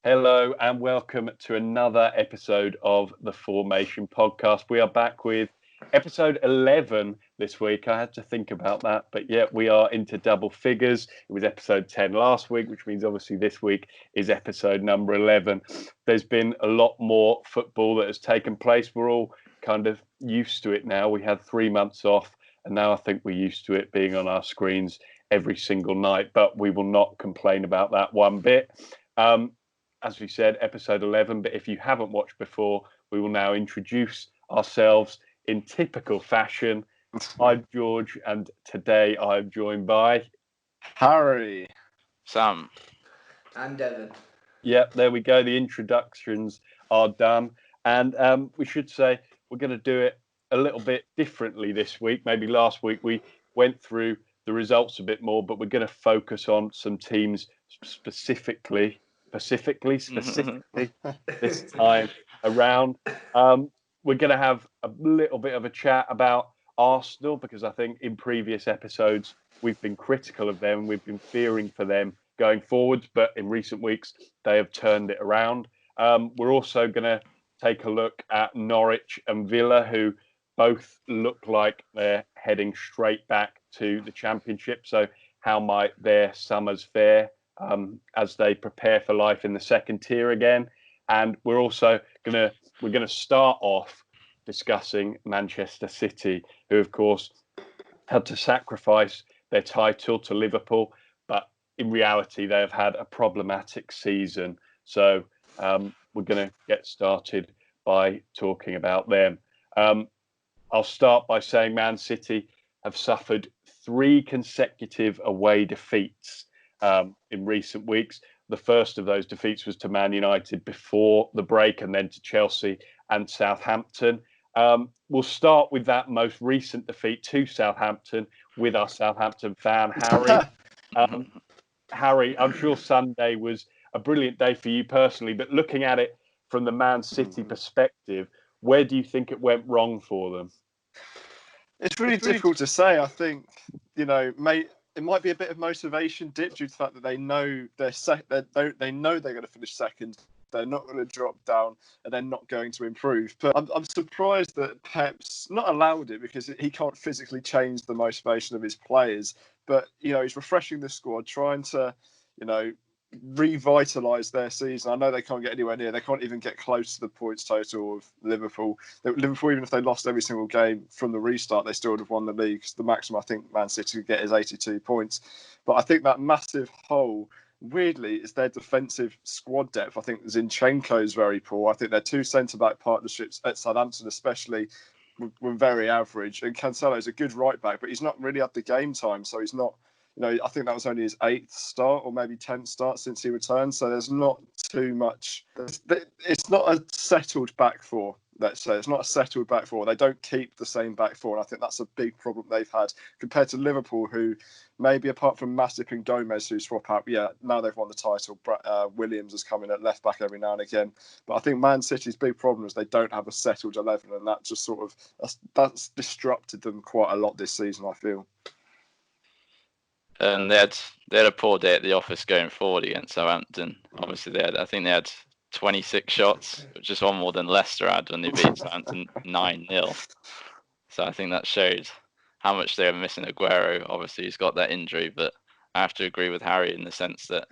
Hello and welcome to another episode of the Fourmation podcast. We are back with episode 11 this week. I had to think about that, but yeah, we are into double figures. It was episode 10 last week, which means obviously this week is episode number 11. There's been a lot more football that has taken place. We're all kind of used to it now. We had 3 months off, and now I think we're used to it being on our screens every single night, but we will not complain about that one bit. As we said, episode 11. But if you haven't watched before, we will now introduce ourselves in typical fashion. I'm George, and today I'm joined by Harry, Sam, and Devon. Yep, there we go. The introductions are done. And we should say we're going to do it a little bit differently this week. Maybe last week we went through the results a bit more, but we're going to focus on some teams specifically this time around. We're going to have a little bit of a chat about Arsenal, because I think in previous episodes we've been critical of them. We've been fearing for them going forwards, but in recent weeks they have turned it around. We're also going to take a look at Norwich and Villa, who both look like they're heading straight back to the Championship. So how might their summers fare as they prepare for life in the second tier again? And we're also going to start off discussing Manchester City, who of course had to sacrifice their title to Liverpool, but in reality they have had a problematic season. So we're going to get started by talking about them. I'll start by saying Man City have suffered 3 consecutive away defeats in recent weeks. The first of those defeats was to Man United before the break, and then to Chelsea and Southampton. We'll start with that most recent defeat to Southampton with our Southampton fan, Harry. Harry, I'm sure Sunday was a brilliant day for you personally, but looking at it from the Man City perspective, where do you think it went wrong for them? It's really difficult to say. I think, it might be a bit of motivation dip due to the fact that they know they know they're going to finish second. They're not going to drop down, and they're not going to improve. But I'm surprised that Pep's not allowed it, because he can't physically change the motivation of his players. But he's refreshing the squad, trying to revitalise their season. I know they can't get anywhere near. They can't even get close to the points total of Liverpool. Liverpool, even if they lost every single game from the restart, they still would have won the league. The maximum I think Man City could get is 82 points. But I think that massive hole, weirdly, is their defensive squad depth. I think Zinchenko is very poor. I think their 2 centre-back partnerships at Southampton especially were very average. And Cancelo's a good right-back, but he's not really had the game time, so he's not... I think that was only his 8th start or maybe 10th start since he returned. So there's not too much. It's not a settled back four, let's say. It's not a settled back four. They don't keep the same back four. And I think that's a big problem they've had compared to Liverpool, who maybe apart from Matip and Gomez, who swap out, now they've won the title. Williams has come in at left back every now and again. But I think Man City's big problem is they don't have a settled 11. And that just that's disrupted them quite a lot this season, I feel. and they had a poor day at the office going forward against Southampton. Obviously, I think they had 26 shots, which is one more than Leicester had when they beat Southampton 9-0. So I think that showed how much they were missing Aguero. Obviously, he's got that injury, but I have to agree with Harry in the sense that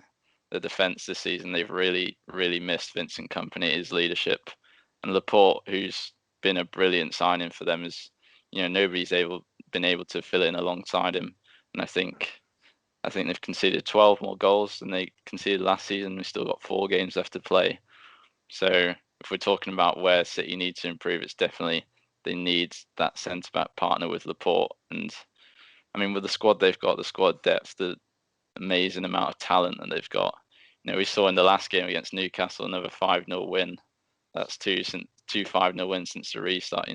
the defence this season, they've really, really missed Vincent Kompany, his leadership. And Laporte, who's been a brilliant signing for them, is, nobody's been able to fill in alongside him. And I think they've conceded 12 more goals than they conceded last season. We've still got 4 games left to play. So if we're talking about where City need to improve, it's definitely they need that centre-back partner with Laporte. And, with the squad they've got, the squad depth, the amazing amount of talent that they've got. We saw in the last game against Newcastle another 5-0 win. That's two 5-0 wins since the restart.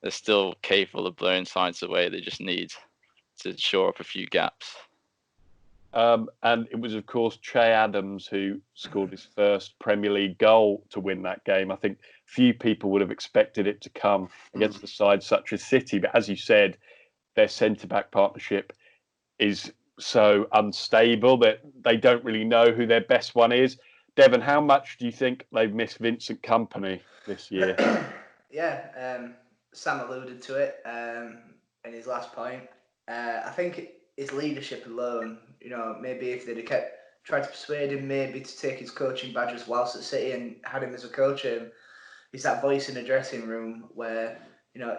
They're still capable of blowing sides away. They just need to shore up a few gaps. And it was, of course, Che Adams who scored his first Premier League goal to win that game. I think few people would have expected it to come against a side such as City. But as you said, their centre-back partnership is so unstable that they don't really know who their best one is. Devon, how much do you think they've missed Vincent Kompany this year? Yeah, Sam alluded to it in his last point. I think his leadership alone, maybe if they'd have tried to persuade him maybe to take his coaching badges whilst at City and had him as a coach, he's that voice in the dressing room where,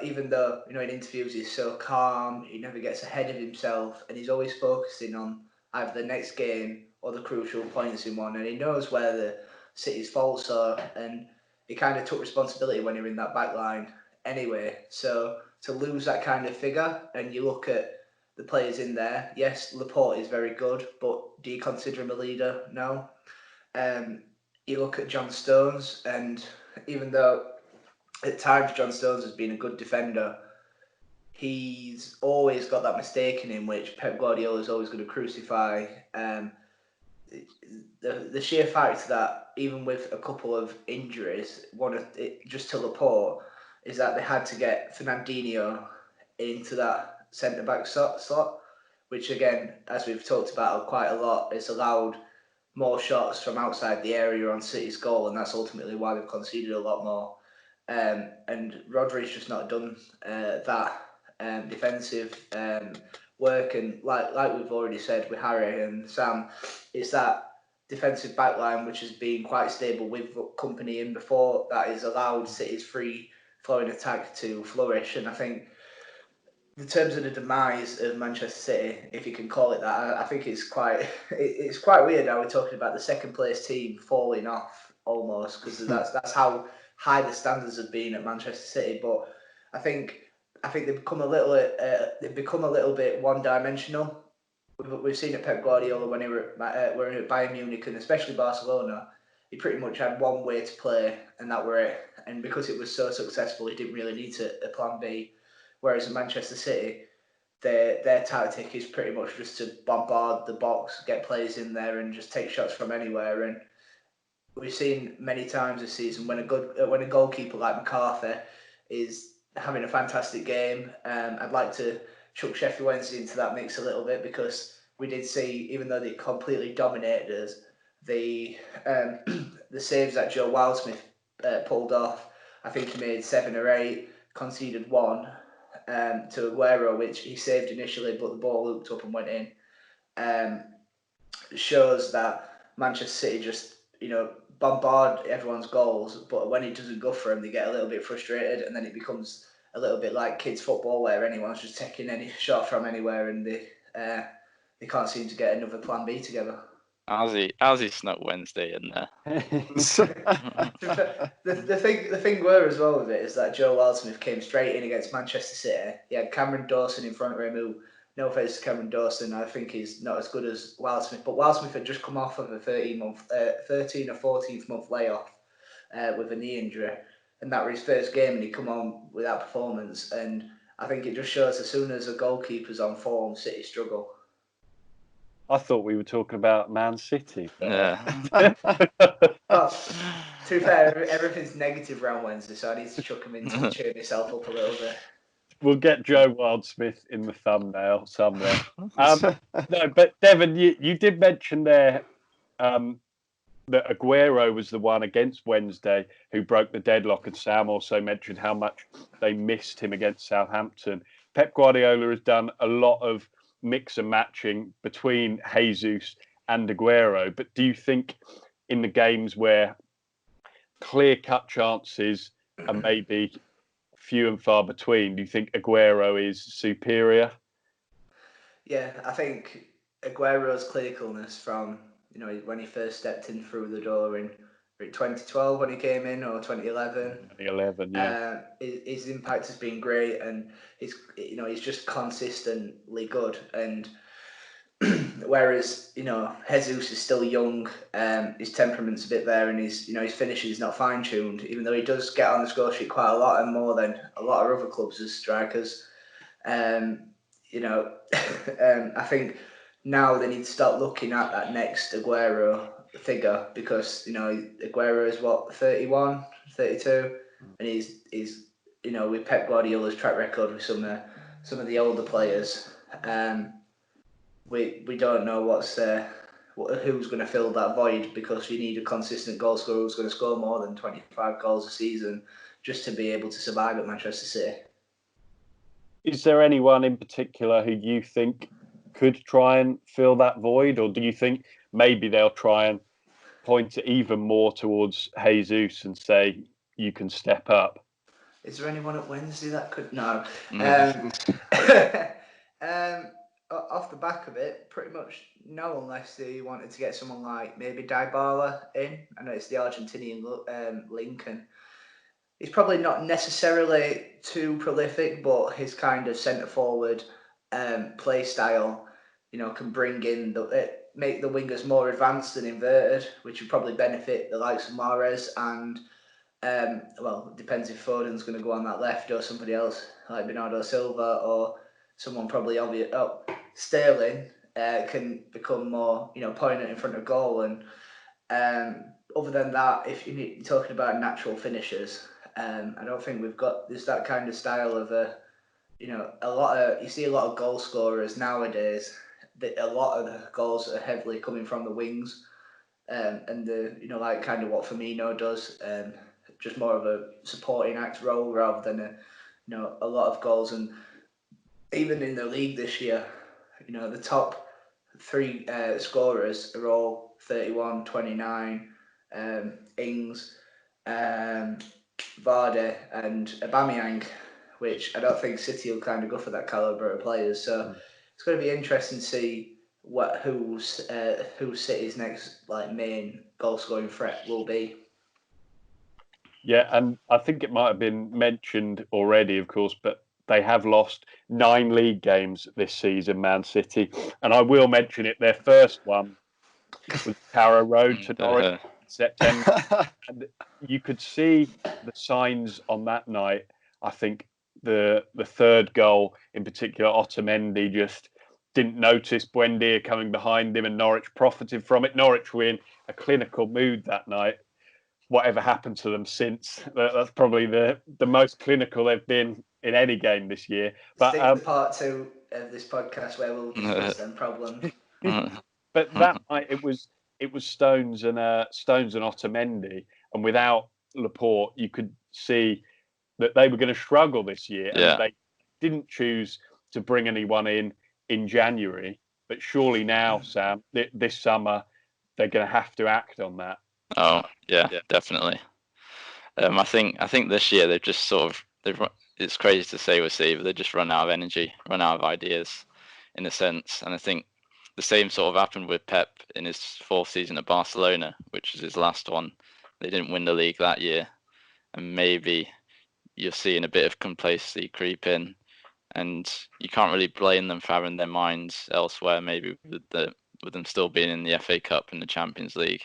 even though, in interviews he's so calm, he never gets ahead of himself, and he's always focusing on either the next game or the crucial points in one, and he knows where the City's faults are, and he kind of took responsibility when he was in that back line anyway. So to lose that kind of figure, and you look at the players in there, yes, Laporte is very good, but do you consider him a leader? No. You look at John Stones, and even though at times John Stones has been a good defender, he's always got that mistake in him which Pep Guardiola is always going to crucify. The sheer fact that even with a couple of injuries, just to Laporte, is that they had to get Fernandinho into that centre back slot, which again, as we've talked about quite a lot, has allowed more shots from outside the area on City's goal, and that's ultimately why they've conceded a lot more. And Rodri's just not done that defensive work, and like we've already said with Harry and Sam, it's that defensive backline which has been quite stable with Kompany in before that has allowed City's free flowing attack to flourish. And I think in terms of the demise of Manchester City, if you can call it that, I think it's quite weird how we're talking about the second place team falling off almost, because that's how high the standards have been at Manchester City. But I think they've become a little bit one dimensional. We've seen it Pep Guardiola when he were at Bayern Munich and especially Barcelona. He pretty much had one way to play, and that were it. And because it was so successful, he didn't really need a plan B. Whereas in Manchester City, their tactic is pretty much just to bombard the box, get players in there, and just take shots from anywhere. And we've seen many times this season when a goalkeeper like McCarthy is having a fantastic game. I'd like to chuck Sheffield Wednesday into that mix a little bit, because we did see, even though they completely dominated us, the saves that Joe Wildsmith pulled off. I think he made 7 or 8, conceded 1 to Aguero, which he saved initially, but the ball looped up and went in. Shows that Manchester City just, bombard everyone's goals, but when it doesn't go for them, they get a little bit frustrated, and then it becomes a little bit like kids football, where anyone's just taking any shot from anywhere, and they can't seem to get another plan B together. How's he snuck Wednesday in there? The thing were as well with it is that Joe Wildsmith came straight in against Manchester City. He had Cameron Dawson in front of him, who, no offense to Cameron Dawson, I think he's not as good as Wildsmith, but Wildsmith had just come off of a 13 or 14th month layoff with a knee injury, and that was his first game, and he come on with that performance. And I think it just shows as soon as a goalkeeper's on form, City struggle. I thought we were talking about Man City. Yeah. Well, to be fair, everything's negative round Wednesday, so I need to chuck them in to cheer myself up a little bit. We'll get Joe Wildsmith in the thumbnail somewhere. No, but Devon, you did mention there that Aguero was the one against Wednesday who broke the deadlock, and Sam also mentioned how much they missed him against Southampton. Pep Guardiola has done a lot of mix and matching between Jesus and Aguero, but do you think in the games where clear-cut chances are maybe few and far between, do you think Aguero is superior? Yeah, I think Aguero's clinicalness from when he first stepped in through the door in 2012 when he came in, or 2011. 2011, yeah. His impact has been great, and he's just consistently good. And whereas Jesus is still young, his temperament's a bit there, and his finishing is not fine tuned. Even though he does get on the score sheet quite a lot, and more than a lot of other clubs as strikers. I think now they need to start looking at that next Aguero figure, because Aguero is 31, 32, and he's with Pep Guardiola's track record with some of the older players. We don't know who's going to fill that void, because you need a consistent goal scorer who's going to score more than 25 goals a season just to be able to survive at Manchester City. Is there anyone in particular who you think could try and fill that void, or do you think maybe they'll try and point it even more towards Jesus and say you can step up? Is there anyone at Wednesday that could? No. Off the back of it, pretty much no, unless they wanted to get someone like maybe Dybala in. I know it's the Argentinian link, and he's probably not necessarily too prolific, but his kind of centre forward play style, can bring in make the wingers more advanced and inverted, which would probably benefit the likes of Mahrez and. It depends if Foden's going to go on that left or somebody else like Bernardo Silva or someone probably obvious. Sterling can become more, poignant in front of goal. And other than that, if you're talking about natural finishers, I don't think there's that kind of style of you see a lot of goal scorers nowadays. A lot of the goals are heavily coming from the wings, and like kind of what Firmino does. Just more of a supporting act role rather than a lot of goals. And even in the league this year, the top three scorers are all 31, 29, Ings, Vardy and Aubameyang, which I don't think City will kind of go for that calibre of players. So it's going to be interesting to see who City's next main goal scoring threat will be. Yeah, and I think it might have been mentioned already, of course, but they have lost 9 league games this season, Man City. And I will mention it, their first one was Carrow Road to Norwich in September. And you could see the signs on that night. I think the third goal in particular, Otamendi just didn't notice Buendia coming behind him, and Norwich profited from it. Norwich were in a clinical mood that night. Whatever happened to them since, that's probably the most clinical they've been in any game this year. But stick to part 2 of this podcast where we'll discuss them problems. But that night it was Stones and Otamendi, and without Laporte, you could see that they were going to struggle this year, and they didn't choose to bring anyone in January. But surely now, Sam, this summer, they're going to have to act on that. Oh yeah, definitely. I think this year they've just it's crazy to say with City, but they just run out of energy, run out of ideas, in a sense. And I think the same sort of happened with Pep in his 4th season at Barcelona, which was his last one. They didn't win the league that year, and maybe you're seeing a bit of complacency creep in, and you can't really blame them for having their minds elsewhere. Maybe with them still being in the FA Cup and the Champions League,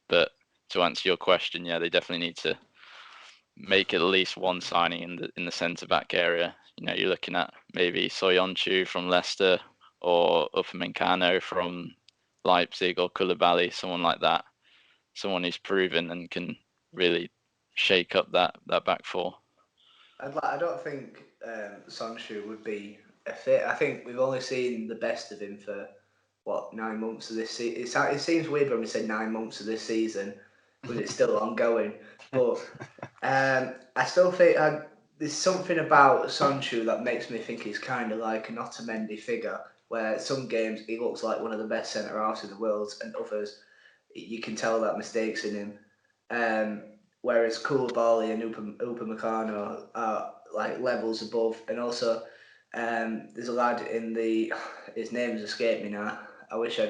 but to answer your question, yeah, they definitely need to make at least one signing in the centre back area. You're looking at maybe Soyuncu from Leicester or Upamecano from Leipzig or Koulibaly, someone like that, someone who's proven and can really shake up that back four. I don't think Soyuncu would be a fit. I think we've only seen the best of him for 9 months of this season. It seems weird when we say 9 months of this season, but it's still ongoing. But I still think there's something about Soyuncu that makes me think he's kind of like an Otamendi figure, where some games he looks like one of the best centre halves in the world, and others you can tell that mistakes in him. Whereas Koulibaly and Upamecano are like levels above, and also there's a lad his name's escaped me now. I wish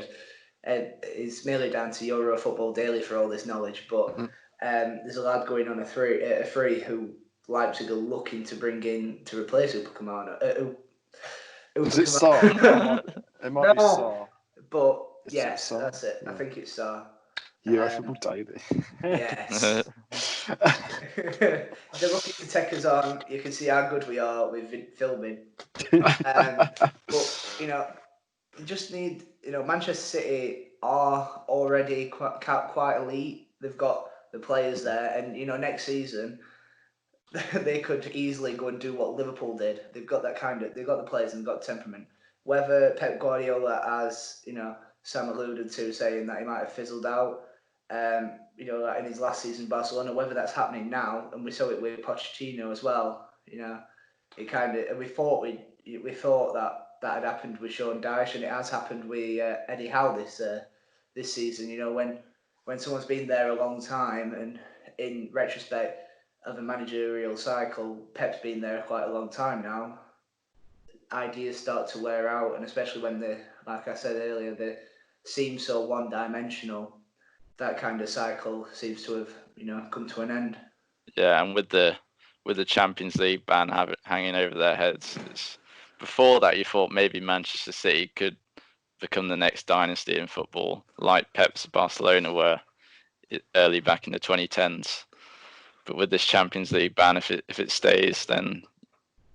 it's merely down to Euro Football Daily for all this knowledge, but there's a lad going on a free who Leipzig are looking to bring in to replace Upamecano. Is it Sarr? It might be Sarr. But yes, that's it. Yeah. I think it's Sarr. Euro Football Daily. Yes. They're looking to take us on. You can see how good we are with filming. But you just need. Manchester City are already quite elite. They've got the players there, and next season they could easily go and do what Liverpool did. They've got that they've got the players and they've got temperament. Whether Pep Guardiola has Sam alluded to, saying that he might have fizzled out. Like in his last season in Barcelona, whether that's happening now, and we saw it with Pochettino as well. It kind of, and we thought that had happened with Sean Dyche, and it has happened with Eddie Howe this season. When someone's been there a long time, and in retrospect of a managerial cycle, Pep's been there quite a long time now. Ideas start to wear out, and especially when like I said earlier, they seem so one-dimensional. That kind of cycle seems to have come to an end. Yeah, and with the Champions League ban hanging over their heads, before that you thought maybe Manchester City could become the next dynasty in football, like Pep's Barcelona were early back in the 2010s. But with this Champions League ban, if it stays, then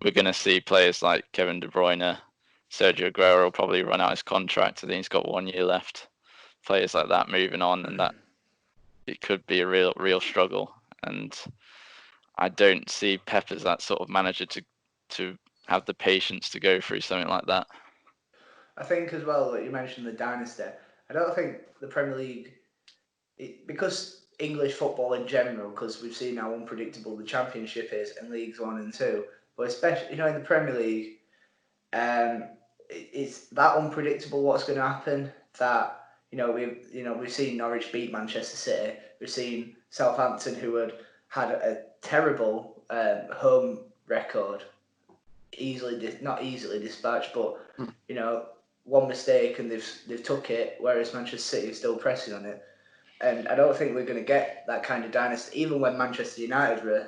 we're going to see players like Kevin De Bruyne, Sergio Aguero will probably run out his contract. I think he's got 1 year left. Players like that moving on, and that it could be a real struggle. And I don't see Pep as that sort of manager to have the patience to go through something like that. I think as well that you mentioned the dynasty. I don't think the Premier League, because English football in general, because we've seen how unpredictable the Championship is and Leagues 1 and 2, but especially in the Premier League, it's that unpredictable what's going to happen. That we've seen Norwich beat Manchester City. We've seen Southampton, who had a terrible home record, not easily dispatched, but one mistake and they've took it, whereas Manchester City is still pressing on it. And I don't think we're going to get that kind of dynasty. Even when Manchester United were,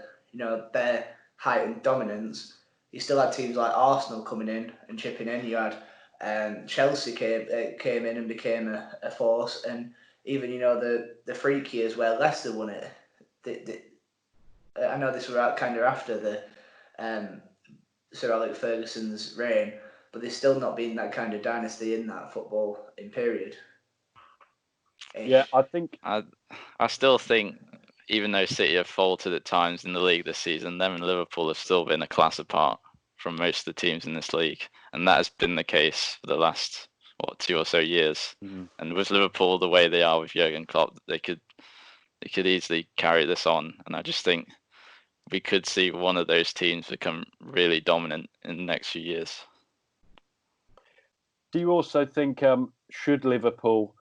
their height and dominance, you still had teams like Arsenal coming in and chipping in. You had Chelsea came in and became a force, and even the freak years where Leicester won it. I know this was kind of after the Sir Alex Ferguson's reign, but there's still not been that kind of dynasty in that football period. Yeah, I think I still think, even though City have faltered at times in the league this season, them and Liverpool have still been a class apart from most of the teams in this league, and that has been the case for the last 2 or so years. Mm-hmm. And with Liverpool the way they are with Jurgen Klopp, they could easily carry this on, and I just think we could see one of those teams become really dominant in the next few years. Do you also think should Liverpool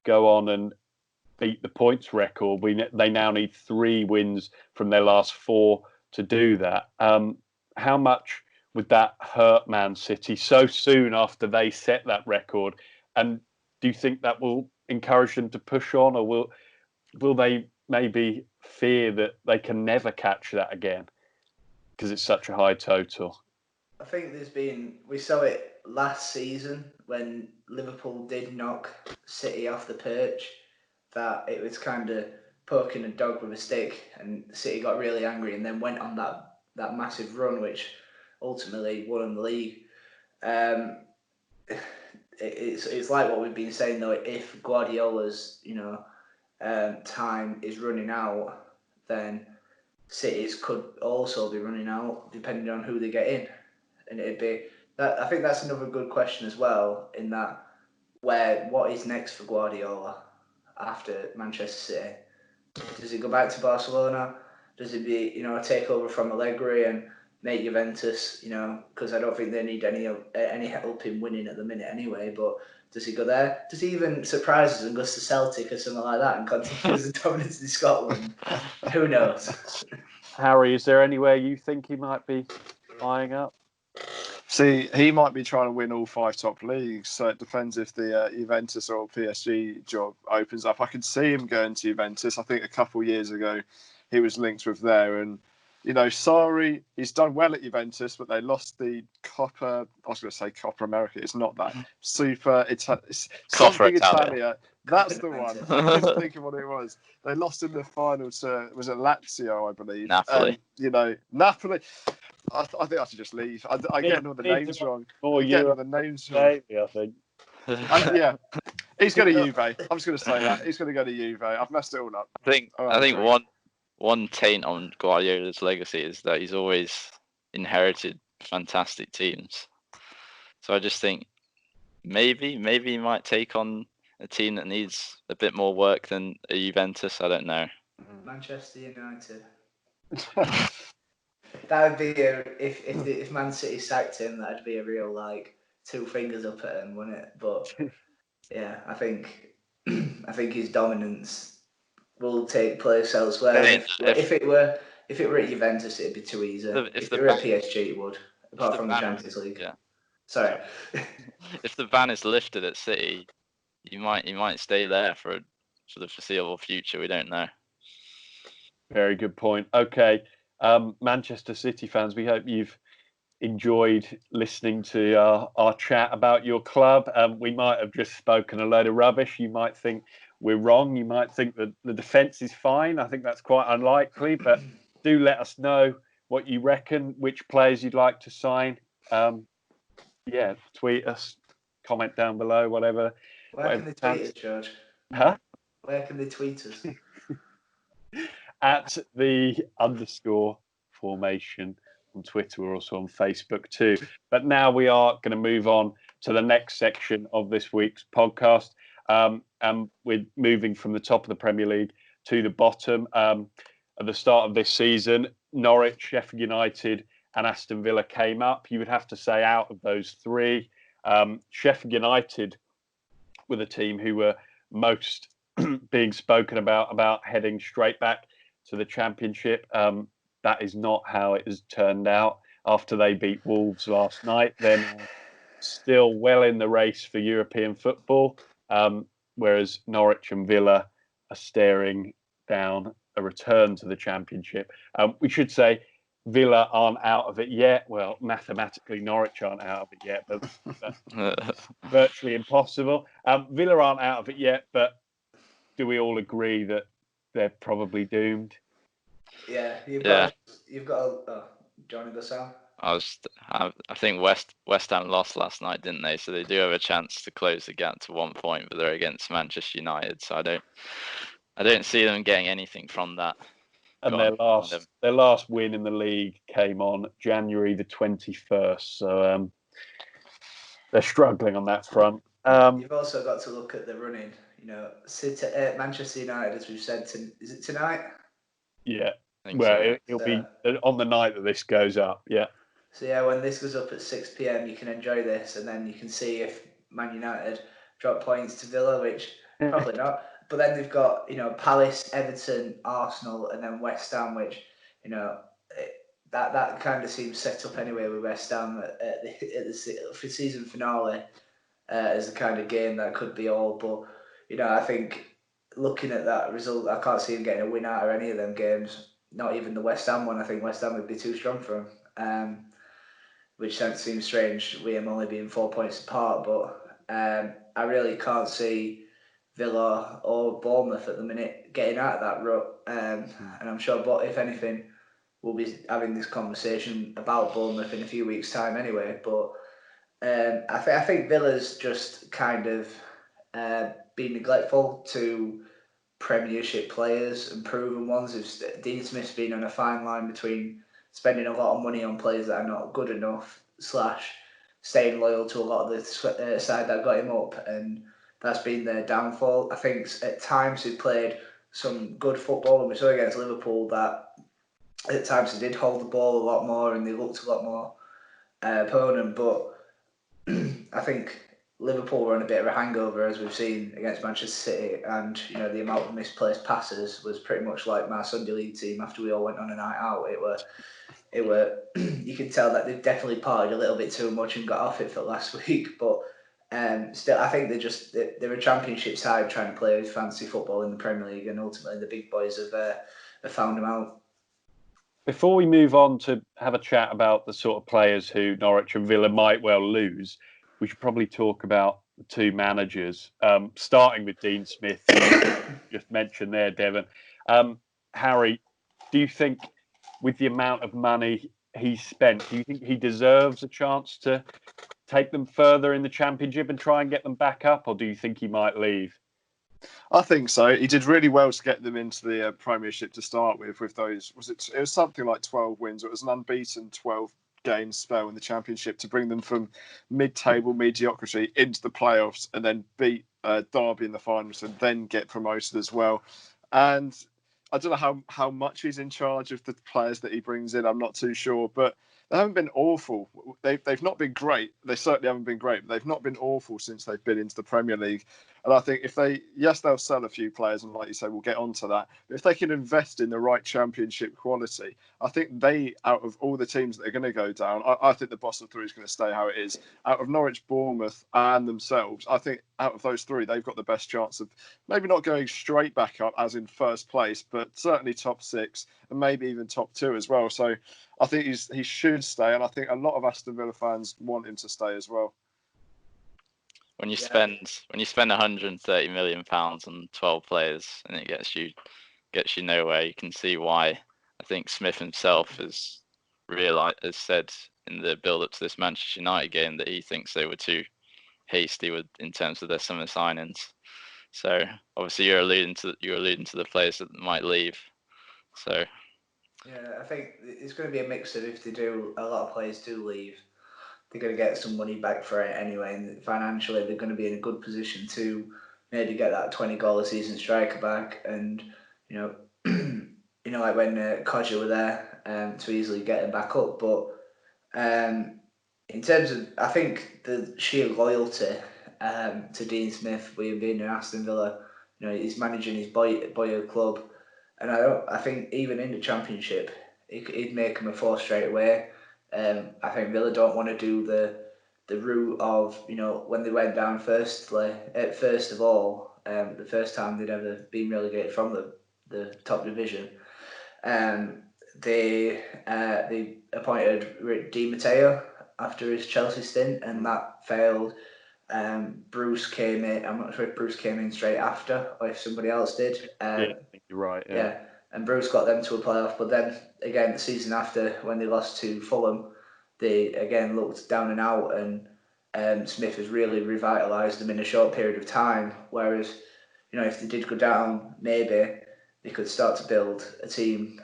go on and beat the points record? They now need 3 wins from their last 4 to do that. How much would that hurt Man City so soon after they set that record? And do you think that will encourage them to push on, or will they maybe fear that they can never catch that again because it's such a high total? I think we saw it last season when Liverpool did knock City off the perch, that it was kind of poking a dog with a stick, and City got really angry and then went on that massive run, which ultimately won them the league. It's like what we've been saying though. If Guardiola's time is running out, then City's could also be running out depending on who they get in, and it'd be that. I think that's another good question as well. In that, what is next for Guardiola after Manchester City? Does he go back to Barcelona? Does it be a takeover from Allegri and make Juventus? Because I don't think they need any help in winning at the minute anyway. But does he go there? Does he even surprise us and goes to Celtic or something like that and continues the dominance in Scotland? Who knows? Harry, is there anywhere you think he might be eyeing up? See, he might be trying to win all 5 top leagues, so it depends if the Juventus or PSG job opens up. I could see him going to Juventus. I think a couple of years ago he was linked with there, and Sarri, he's done well at Juventus, but they lost the Coppa. I was going to say Coppa America. It's not that. It's something Italia. That's the one. I couldn't think of what it was. They lost in the final to, was it Lazio, I believe? Napoli. Napoli. I think I should just leave. I get all the names wrong. I think. Yeah. He's going to Juve. I'm just going to say that. He's going to go to Juve. I've messed it all up. I think one taint on Guardiola's legacy is that he's always inherited fantastic teams. So I just think maybe he might take on a team that needs a bit more work than a Juventus? I don't know. Manchester United. That would be if Man City sacked him, that'd be a real like two fingers up at him, wouldn't it? But yeah, I think his dominance will take place elsewhere. If it were at Juventus, it'd be too easy. If it were at PSG, it would. Apart from the Champions League. Yeah. Sorry. If the ban is lifted at City, you might stay there for the foreseeable future. We don't know. Very good point. Okay, Manchester City fans, we hope you've enjoyed listening to our chat about your club. We might have just spoken a load of rubbish. You might think we're wrong. You might think that the defence is fine. I think that's quite unlikely, but do let us know what you reckon, which players you'd like to sign. Yeah, tweet us, comment down below, whatever. Where can they tweet us, George? Huh? Where can they tweet us? At the _formation on Twitter. We're also on Facebook too. But now we are going to move on to the next section of this week's podcast. And we're moving from the top of the Premier League to the bottom. At the start of this season, Norwich, Sheffield United and Aston Villa came up. You would have to say out of those three, Sheffield United were the team who were most being spoken about heading straight back to the Championship. That is not how it has turned out. After they beat Wolves last night, then still well in the race for European football, whereas Norwich and Villa are staring down a return to the Championship. We should say Villa aren't out of it yet. Well, mathematically, Norwich aren't out of it yet, but that's virtually impossible. Villa aren't out of it yet, but do we all agree that they're probably doomed? Yeah, you've got Johnny Bassam. I think West Ham lost last night, didn't they? So they do have a chance to close the gap to 1 point, but they're against Manchester United, so I don't see them getting anything from that. And their last win in the league came on January the 21st, so they're struggling on that front. You've also got to look at the running. You know, Manchester United, as we've said, is it tonight? Yeah. Well, it'll be on the night that this goes up. Yeah. So yeah, when this goes up at 6 p.m, you can enjoy this, and then you can see if Man United drop points to Villa, which probably not. But then they've got Palace, Everton, Arsenal, and then West Ham, which that kind of seems set up anyway with West Ham at the season finale as the kind of game that could be all. But I think looking at that result, I can't see him getting a win out of any of them games. Not even the West Ham one. I think West Ham would be too strong for him, which seems strange. We am only being 4 points apart, but I really can't see Villa or Bournemouth at the minute getting out of that rut. And I'm sure, but if anything, we'll be having this conversation about Bournemouth in a few weeks' time anyway. But I think Villa's just kind of been neglectful to Premiership players and proven ones. Dean Smith's been on a fine line between spending a lot of money on players that are not good enough / staying loyal to a lot of the side that got him up, and that's been their downfall. I think at times he played some good football, and we saw against Liverpool that at times he did hold the ball a lot more and they looked a lot more opponent, but I think Liverpool were on a bit of a hangover, as we've seen against Manchester City, and the amount of misplaced passes was pretty much like my Sunday league team after we all went on a night out. It were you could tell that they've definitely partied a little bit too much and got off it for last week, but still, I think they're a Championship side trying to play fancy football in the Premier League, and ultimately the big boys have found them out. Before we move on to have a chat about the sort of players who Norwich and Villa might well lose, we should probably talk about the two managers, starting with Dean Smith, just mentioned there, Devon. Harry, do you think with the amount of money he's spent, do you think he deserves a chance to take them further in the Championship and try and get them back up, or do you think he might leave? I think so. He did really well to get them into the Premiership to start with those. It was something like 12 wins. It was an unbeaten 12 gain spell in the Championship to bring them from mid-table mediocrity into the playoffs and then beat Derby in the finals and then get promoted as well. And I don't know how much he's in charge of the players that he brings in. I'm not too sure, but they haven't been awful. They've not been great. They certainly haven't been great, but they've not been awful since they've been into the Premier League. And I think if they'll sell a few players, and like you say, we'll get onto that. But if they can invest in the right Championship quality, I think out of all the teams that are going to go down, I think the bottom three is going to stay how it is. Out of Norwich, Bournemouth, and themselves, I think out of those three, they've got the best chance of maybe not going straight back up as in first place, but certainly top six and maybe even top two as well. So I think he should stay, and I think a lot of Aston Villa fans want him to stay as well. When you spend 130 million pounds on 12 players and it gets you nowhere, you can see why. I think Smith himself has said in the build-up to this Manchester United game that he thinks they were too hasty in terms of their summer signings. So obviously you're alluding to the players that might leave. So yeah, I think it's going to be a mix of if a lot of players do leave, they're going to get some money back for it anyway, and financially they're going to be in a good position to maybe get that 20 goal a season striker back, and like when Kodja were there, to easily get him back up. But in terms of, I think the sheer loyalty to Dean Smith, with him being in Aston Villa, he's managing his boyhood club, and I think even in the Championship, he'd make him a force straight away. I think Villa don't want to do the route of when they went down first of all, the first time they'd ever been relegated from the top division. They appointed Di Matteo after his Chelsea stint, and that failed. Bruce came in. I'm not sure if Bruce came in straight after or if somebody else did. Yeah, I think you're right. Yeah. And Bruce got them to a playoff, but then again the season after, when they lost to Fulham, they again looked down and out, and Smith has really revitalised them in a short period of time. Whereas, if they did go down, maybe they could start to build a team,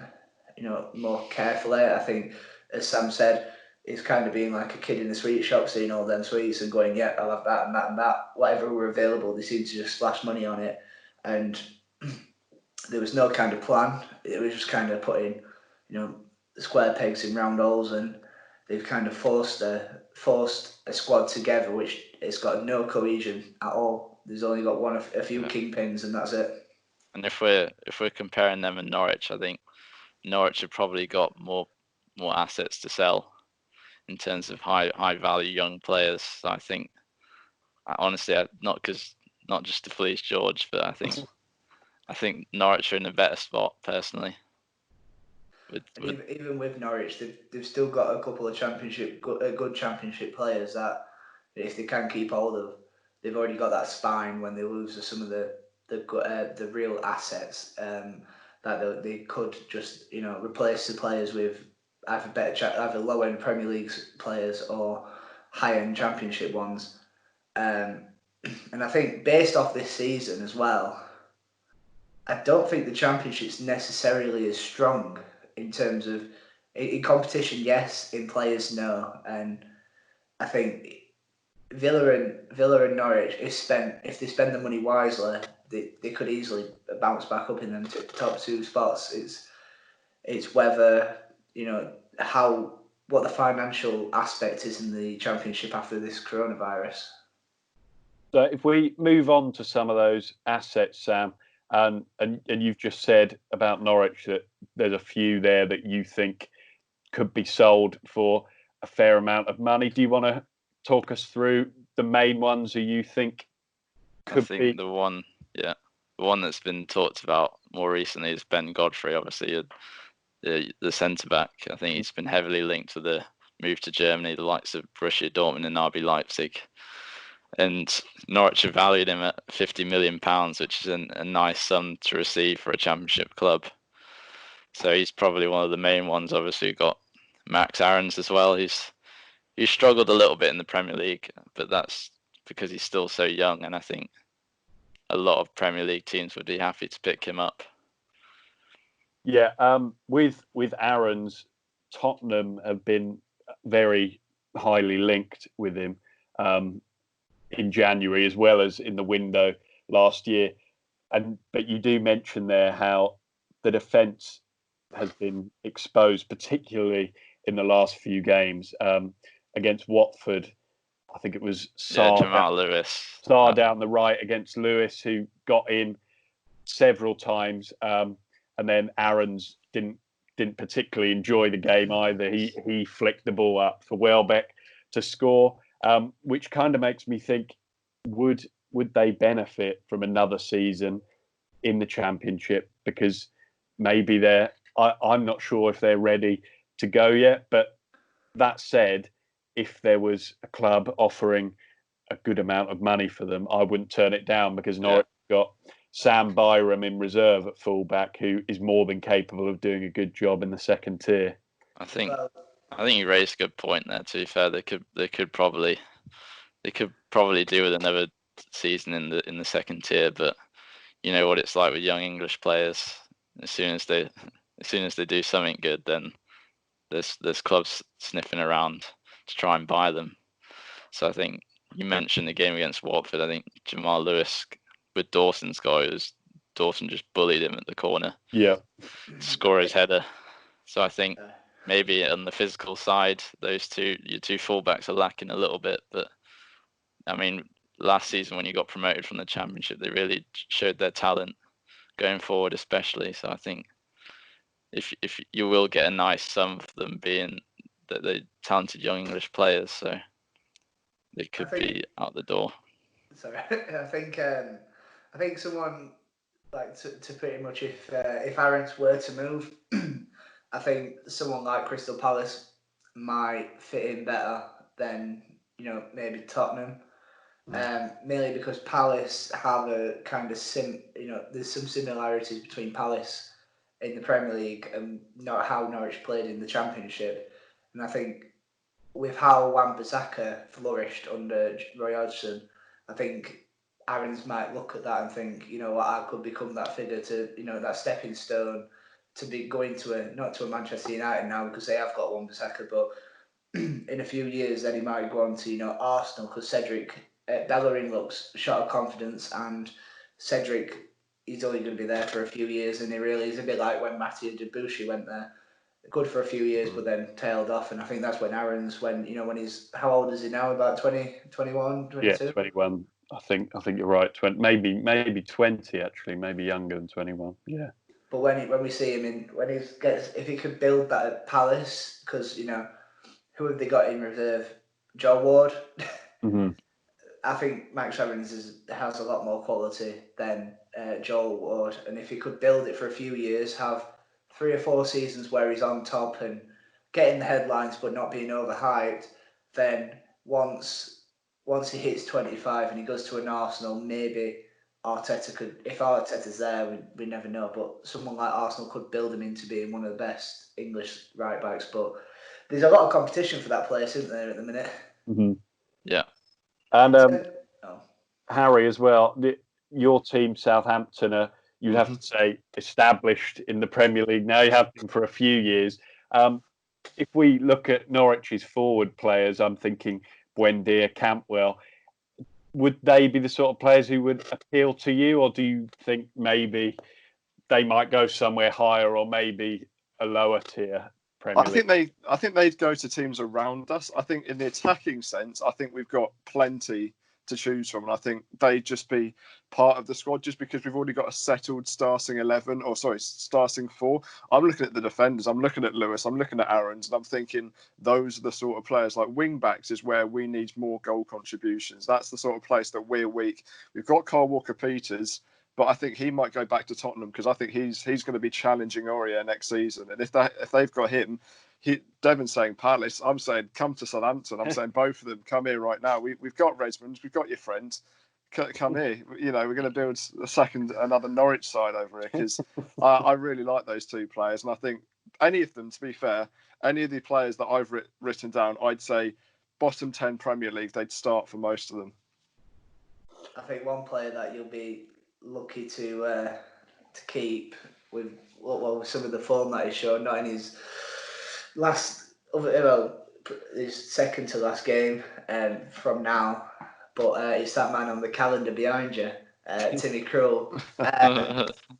more carefully. I think, as Sam said, it's kind of being like a kid in the sweet shop, seeing all them sweets and going, yeah, I'll have that and that and that. Whatever were available, they seemed to just splash money on it, and there was no kind of plan. It was just kind of putting, square pegs in round holes, and they've kind of forced a squad together, which it's got no cohesion at all. There's only got a few kingpins, and that's it. And if we're comparing them and Norwich, I think Norwich have probably got more assets to sell in terms of high value young players. So I think, honestly, not just to fleece George, but I think Norwich are in a better spot personally. Even with Norwich, they've still got a couple of good championship players that, if they can keep hold of, they've already got that spine when they lose some of the real assets, that they could just replace the players with either low end Premier League players or high end Championship ones. And I think based off this season as well, I don't think the Championship's necessarily as strong in terms of in competition. Yes, in players, no, and I think Villa and Norwich, if they spend the money wisely, they could easily bounce back up in them top two spots. It's whether what the financial aspect is in the Championship after this coronavirus. So if we move on to some of those assets, Sam, and you've just said about Norwich that there's a few there that you think could be sold for a fair amount of money. Do you want to talk us through the main ones who you think could be? I think the one that's been talked about more recently is Ben Godfrey, obviously the centre back. I think he's been heavily linked to the move to Germany, the likes of Borussia Dortmund and RB Leipzig. And Norwich have valued him at £50 million, which is a nice sum to receive for a Championship club. So he's probably one of the main ones. Obviously, we've got Max Aarons as well. He's struggled a little bit in the Premier League, but that's because he's still so young. And I think a lot of Premier League teams would be happy to pick him up. Yeah, with Aarons, Tottenham have been very highly linked with him in January as well as in the window last year. But you do mention there how the defence has been exposed, particularly in the last few games against Watford. I think it was Jamal Lewis. Sarr down the right against Lewis, who got in several times, and then Aarons didn't particularly enjoy the game either. He flicked the ball up for Welbeck to score, which kind of makes me think: would they benefit from another season in the Championship? Because maybe I'm not sure if they're ready to go yet. But that said, if there was a club offering a good amount of money for them, I wouldn't turn it down, because Norwich got Sam Byram in reserve at fullback, who is more than capable of doing a good job in the second tier. I think you raised a good point there. To be fair, they could probably do with another season in the second tier, but you know what it's like with young English players. As soon as they do something good, then there's clubs sniffing around to try and buy them. So I think you mentioned the game against Watford. I think Jamal Lewis with Dawson's goal, Dawson just bullied him at the corner. Yeah, to score his header. So I think maybe on the physical side, your two fullbacks are lacking a little bit. But I mean, last season when you got promoted from the Championship, they really showed their talent going forward, especially. So I think if you will get a nice sum for them, being that they're talented young English players, so they could be out the door. Sorry, I think someone like to pretty much if Aarons were to move, I think someone like Crystal Palace might fit in better than maybe Tottenham. Mainly because Palace have a kind of there's some similarities between Palace in the Premier League and not how Norwich played in the Championship, and I think with how Wan-Bissaka flourished under Roy Hodgson, I think Aarons might look at that and think, I could become that figure to, that stepping stone to be going to not to a Manchester United now, because they have got Wan-Bissaka, but in a few years then he might go on to, Arsenal, because Cedric Bellerin looks shot of confidence, and Cedric, he's only going to be there for a few years, and he really is a bit like when Mathieu Debuchy went there. Good for a few years, but then tailed off. And I think that's when Aarons, when he's, how old is he now? About 20, 21, 22? Yeah, 21. I think you're right. 20, maybe 20 actually, maybe younger than 21. Yeah. But when we see him if he could build that at Palace, because who have they got in reserve? Joe Ward. Mm-hmm. I think Max Aarons has a lot more quality than Joel Ward, and if he could build it for a few years, have 3 or 4 seasons where he's on top and getting the headlines but not being overhyped, then once he hits 25 and he goes to an Arsenal, maybe Arteta could, if Arteta's there, we never know, but someone like Arsenal could build him into being one of the best English right backs. But there's a lot of competition for that place, isn't there, at the minute? Mm-hmm. Yeah. And Harry as well, your team Southampton you'd have to say established in the Premier League now. You have been for a few years. If we look at Norwich's forward players, I'm thinking Buendia, Campbell. Would they be the sort of players who would appeal to you, or do you think maybe they might go somewhere higher, or maybe a lower tier Premier League? I think they'd go to teams around us. I think in the attacking sense, I think we've got plenty to choose from, and I think they'd just be part of the squad just because we've already got a settled starting 4. I'm looking at the defenders, I'm looking at Lewis, I'm looking at Aarons, and I'm thinking those are the sort of players. Like wing backs is where we need more goal contributions. That's the sort of place that we're weak. We've got Kyle Walker-Peters, but I think he might go back to Tottenham because I think he's going to be challenging Aurier next season, and if they've got him. Devon's saying Palace. I'm saying come to Southampton. I'm saying both of them come here right now. We've got Redmond. We've got your friends. Come here. We're going to build another Norwich side over here because I really like those 2 players, and I think any of them, to be fair, any of the players that I've written down, I'd say bottom 10 Premier League, they'd start for most of them. I think one player that you'll be lucky to keep with some of the form that he's shown, not in his last, his second to last game from now, but it's that man on the calendar behind you, Timmy Krul.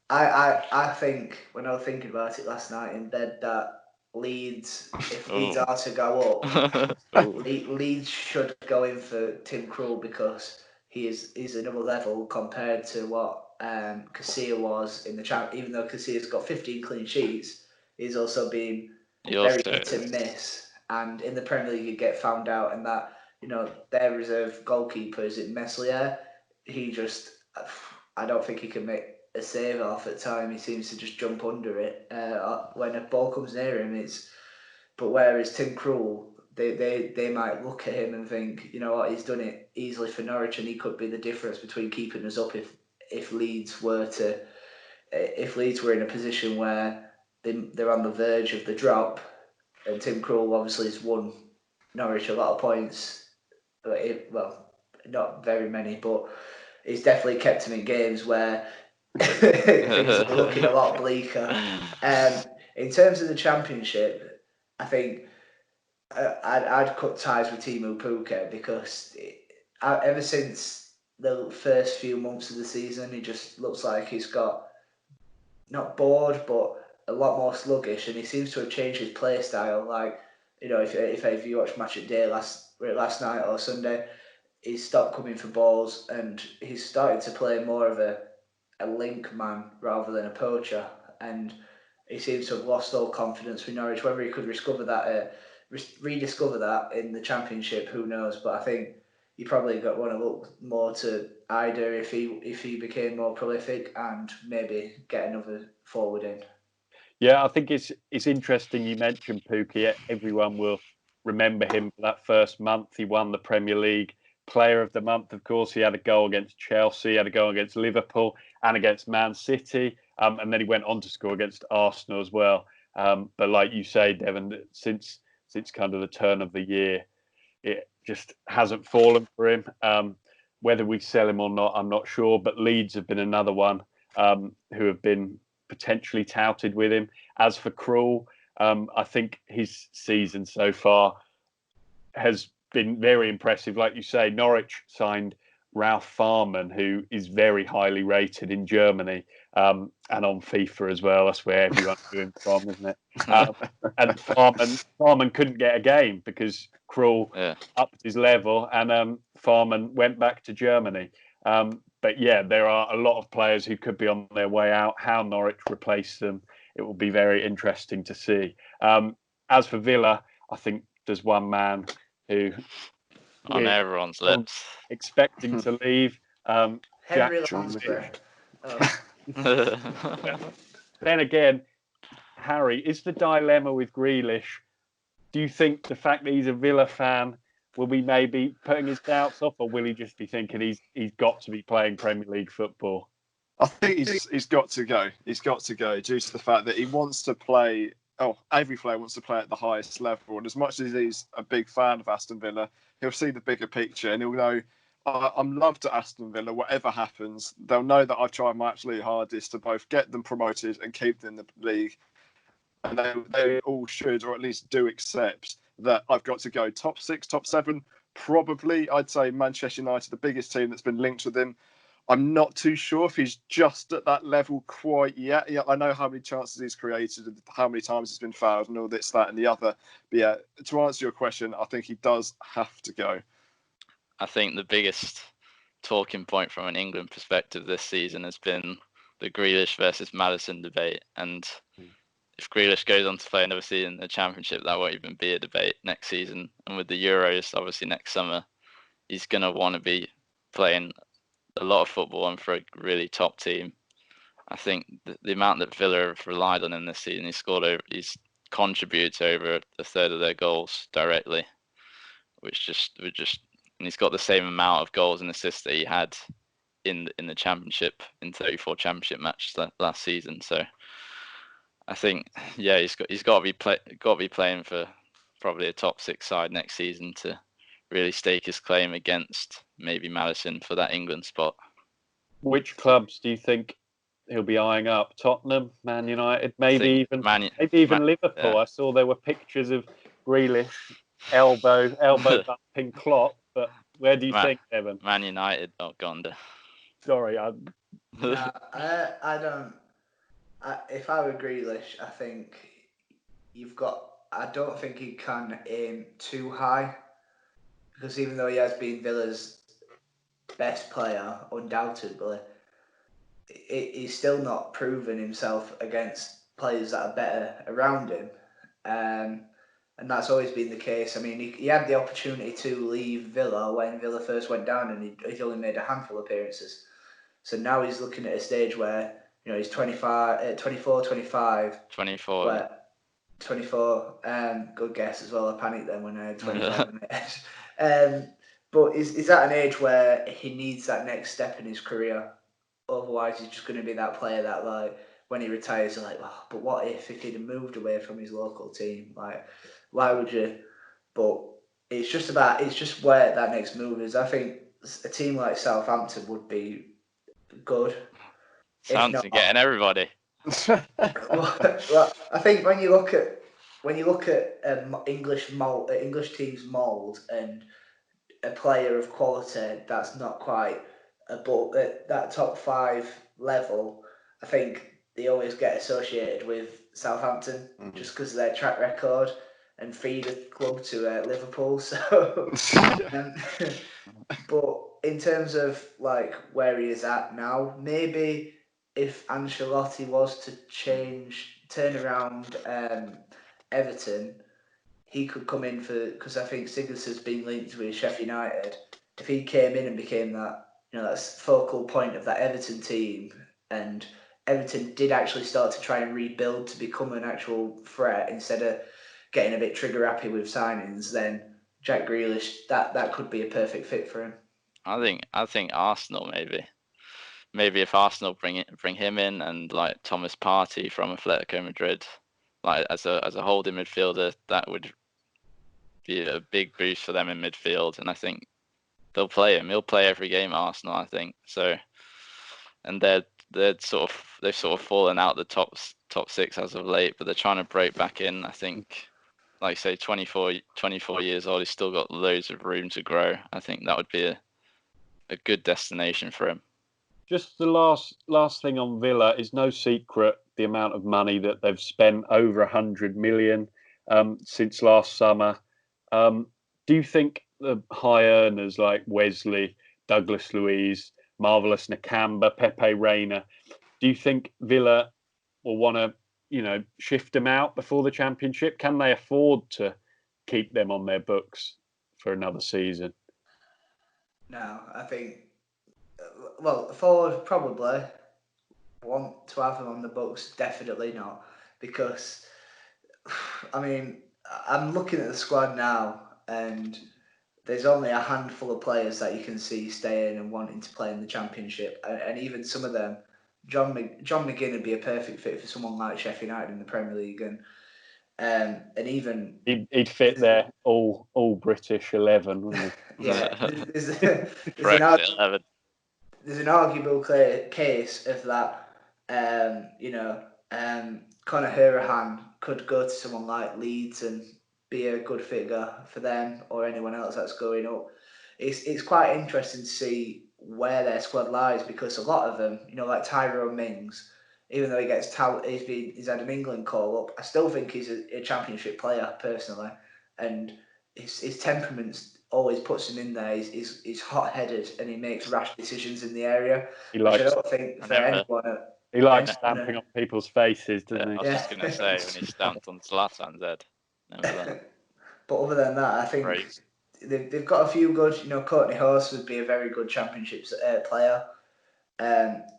I think when I was thinking about it last night in bed that Leeds, if Leeds are to go up, Leeds should go in for Tim Krul because he's another level compared to what Casilla was in the champ. Even though Casilla's got 15 clean sheets, he's also been very hit and miss. And in the Premier League, you get found out, and that their reserve goalkeeper is it Meslier. He just, I don't think he can make a save half at time. He seems to just jump under it when a ball comes near him. But whereas Tim Krul, they might look at him and think, you know what, he's done it easily for Norwich, and he could be the difference between keeping us up if Leeds were in a position where they're on the verge of the drop. And Tim Krul obviously has won Norwich a lot of points, well, not very many, but he's definitely kept him in games where things are looking a lot bleaker. In terms of the Championship, I think I'd cut ties with Timu Puka because ever since the first few months of the season, he just looks like he's got not bored, but a lot more sluggish, and he seems to have changed his play style. Like, if you watched Match of Day last night or Sunday, he's stopped coming for balls, and he's started to play more of a link man rather than a poacher, and he seems to have lost all confidence with Norwich. Whether he could rediscover that in the Championship, who knows? But I think you probably want to look more to Ida if he became more prolific and maybe get another forward in. Yeah, I think it's interesting you mentioned Pookie. Everyone will remember him for that first month. He won the Premier League Player of the Month, of course. He had a goal against Chelsea, had a goal against Liverpool and against Man City. And then he went on to score against Arsenal as well. But like you say, Devon, since kind of the turn of the year, it just hasn't fallen for him. Whether we sell him or not, I'm not sure. But Leeds have been another one who have been potentially touted with him. As for Krul, I think his season so far has been very impressive. Like you say, Norwich signed Ralph Farman, who is very highly rated in Germany and on FIFA as well. That's where everyone's doing from, isn't it? And Farman couldn't get a game because Krul upped his level, and Farman went back to Germany. But yeah, there are a lot of players who could be on their way out. How Norwich replace them, it will be very interesting to see. As for Villa, I think there's one man who on everyone's lips expecting to leave. Henry Lansbury. Then again, Harry, is the dilemma with Grealish? Do you think the fact that he's a Villa fan will be maybe putting his doubts off, or will he just be thinking he's got to be playing Premier League football? I think he's got to go. He's got to go due to the fact that he wants to play. Oh, every player wants to play at the highest level. And as much as he's a big fan of Aston Villa, he'll see the bigger picture and he'll know, I'm loved at Aston Villa. Whatever happens, they'll know that I've tried my absolute hardest to both get them promoted and keep them in the league. And they all should, or at least do accept that I've got to go top 6, top 7. Probably, I'd say Manchester United, the biggest team that's been linked with him. I'm not too sure if he's just at that level quite yet. Yeah, I know how many chances he's created, how many times he's been fouled, and all this, that, and the other. But yeah, to answer your question, I think he does have to go. I think the biggest talking point from an England perspective this season has been the Grealish versus Maddison debate. And if Grealish goes on to play another season in the Championship, that won't even be a debate next season. And with the Euros, obviously next summer, he's going to want to be playing a lot of football and for a really top team. I think the amount that Villa have relied on him this season, he's contributed to over a third of their goals directly, which and he's got the same amount of goals and assists that he had in the Championship in 34 Championship matches last season. So I think he's got to be playing for probably a top 6 side next season to really stake his claim against maybe Maddison for that England spot. Which clubs do you think he'll be eyeing up? Tottenham, Man United, maybe even Liverpool. Yeah. I saw there were pictures of Grealish elbow bumping Klopp. But where do you think, Evan? Man United not gone there. Sorry, No, I don't. If I were Grealish, I think you've got. I don't think he can aim too high, because even though he has been Villa's best player, undoubtedly, he's still not proven himself against players that are better around him. And that's always been the case. I mean, he had the opportunity to leave Villa when Villa first went down, and he's only made a handful of appearances. So now he's looking at a stage where, he's 24, 25. 24. Where, 24. Good guess as well. I panicked then when I had 25 in my head. But he's at an age where he needs that next step in his career. Otherwise, he's just going to be that player that, like, when he retires, you're like, oh, but what if he'd have moved away from his local team? Like, why would you? But it's just where that next move is. I think a team like Southampton would be good. Southampton getting everybody. Well, I think when you look at English teams' mould and a player of quality that's not quite above that top 5 level, I think they always get associated with Southampton just because of their track record and feed a club to Liverpool. So, but in terms of like where he is at now, maybe if Ancelotti was to turn around Everton, he could come in because I think Sigurdsson's been linked with Sheffield United. If he came in and became that, that focal point of that Everton team, and Everton did actually start to try and rebuild to become an actual threat instead of getting a bit trigger happy with signings, then Jack Grealish, that could be a perfect fit for him. I think Arsenal maybe if Arsenal bring him in, and like Thomas Partey from Atletico Madrid, like as a holding midfielder, that would be a big boost for them in midfield, and I think they'll play him. He'll play every game at Arsenal, I think. So, and they've sort of fallen out the top 6 as of late, but they're trying to break back in. I think, like say, 24 years old, he's still got loads of room to grow. I think that would be a good destination for him. Just the last thing on Villa, is no secret the amount of money that they've spent, over 100 million since last summer. Do you think the high earners like Wesley, Douglas Luiz, Marvelous Nakamba, Pepe Reina, do you think Villa will want to, shift them out before the Championship? Can they afford to keep them on their books for another season? No, I think, forward probably want to have them on the books, definitely not, because, I mean, I'm looking at the squad now, and there's only a handful of players that you can see staying and wanting to play in the Championship, and even some of them, John McGinn would be a perfect fit for someone like Sheffield United in the Premier League, and even he'd fit their all British 11, wouldn't he? Yeah, Brexit 11. There's an arguable case of that. Conor Hourihane could go to someone like Leeds and be a good figure for them, or anyone else that's going up. It's quite interesting to see where their squad lies, because a lot of them, like Tyrone Mings, even though he's had an England call up, I still think he's a Championship player personally, and his temperament's always puts him in there. He's hot-headed and he makes rash decisions in the area. He likes, which I don't think for anyone. He likes stamping on people's faces, doesn't he? I was just going to say, when he stamped on Zlatan's head. But other than that, I think they've got a few good. Courtney Horse would be a very good Championship player.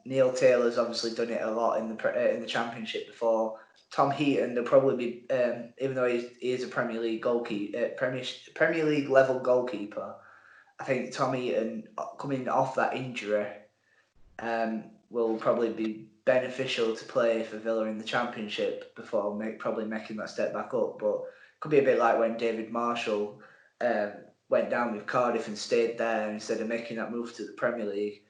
Neil Taylor's obviously done it a lot in the Championship before. Tom Heaton, they'll probably be, even though he is a Premier League goalkeeper, Premier League level goalkeeper. I think Tom Heaton, coming off that injury, will probably be beneficial to play for Villa in the Championship before probably making that step back up. But it could be a bit like when David Marshall went down with Cardiff and stayed there instead of making that move to the Premier League.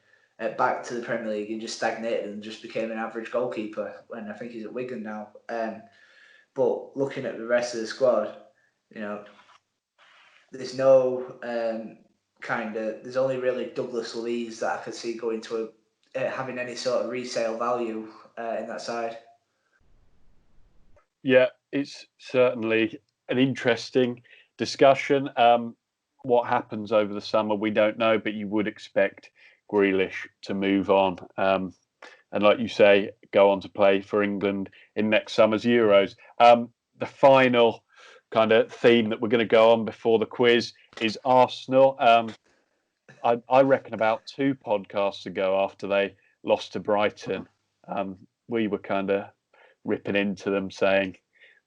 Back to the Premier League, and just stagnated and just became an average goalkeeper. And I think he's at Wigan now. But looking at the rest of the squad, there's no there's only really Douglas Luiz that I could see going to having any sort of resale value in that side. Yeah, it's certainly an interesting discussion. What happens over the summer, we don't know, but you would expect Grealish to move on. And like you say, go on to play for England in next summer's Euros. The final kind of theme that we're going to go on before the quiz is Arsenal. I reckon about 2 podcasts ago, after they lost to Brighton, we were kind of ripping into them, saying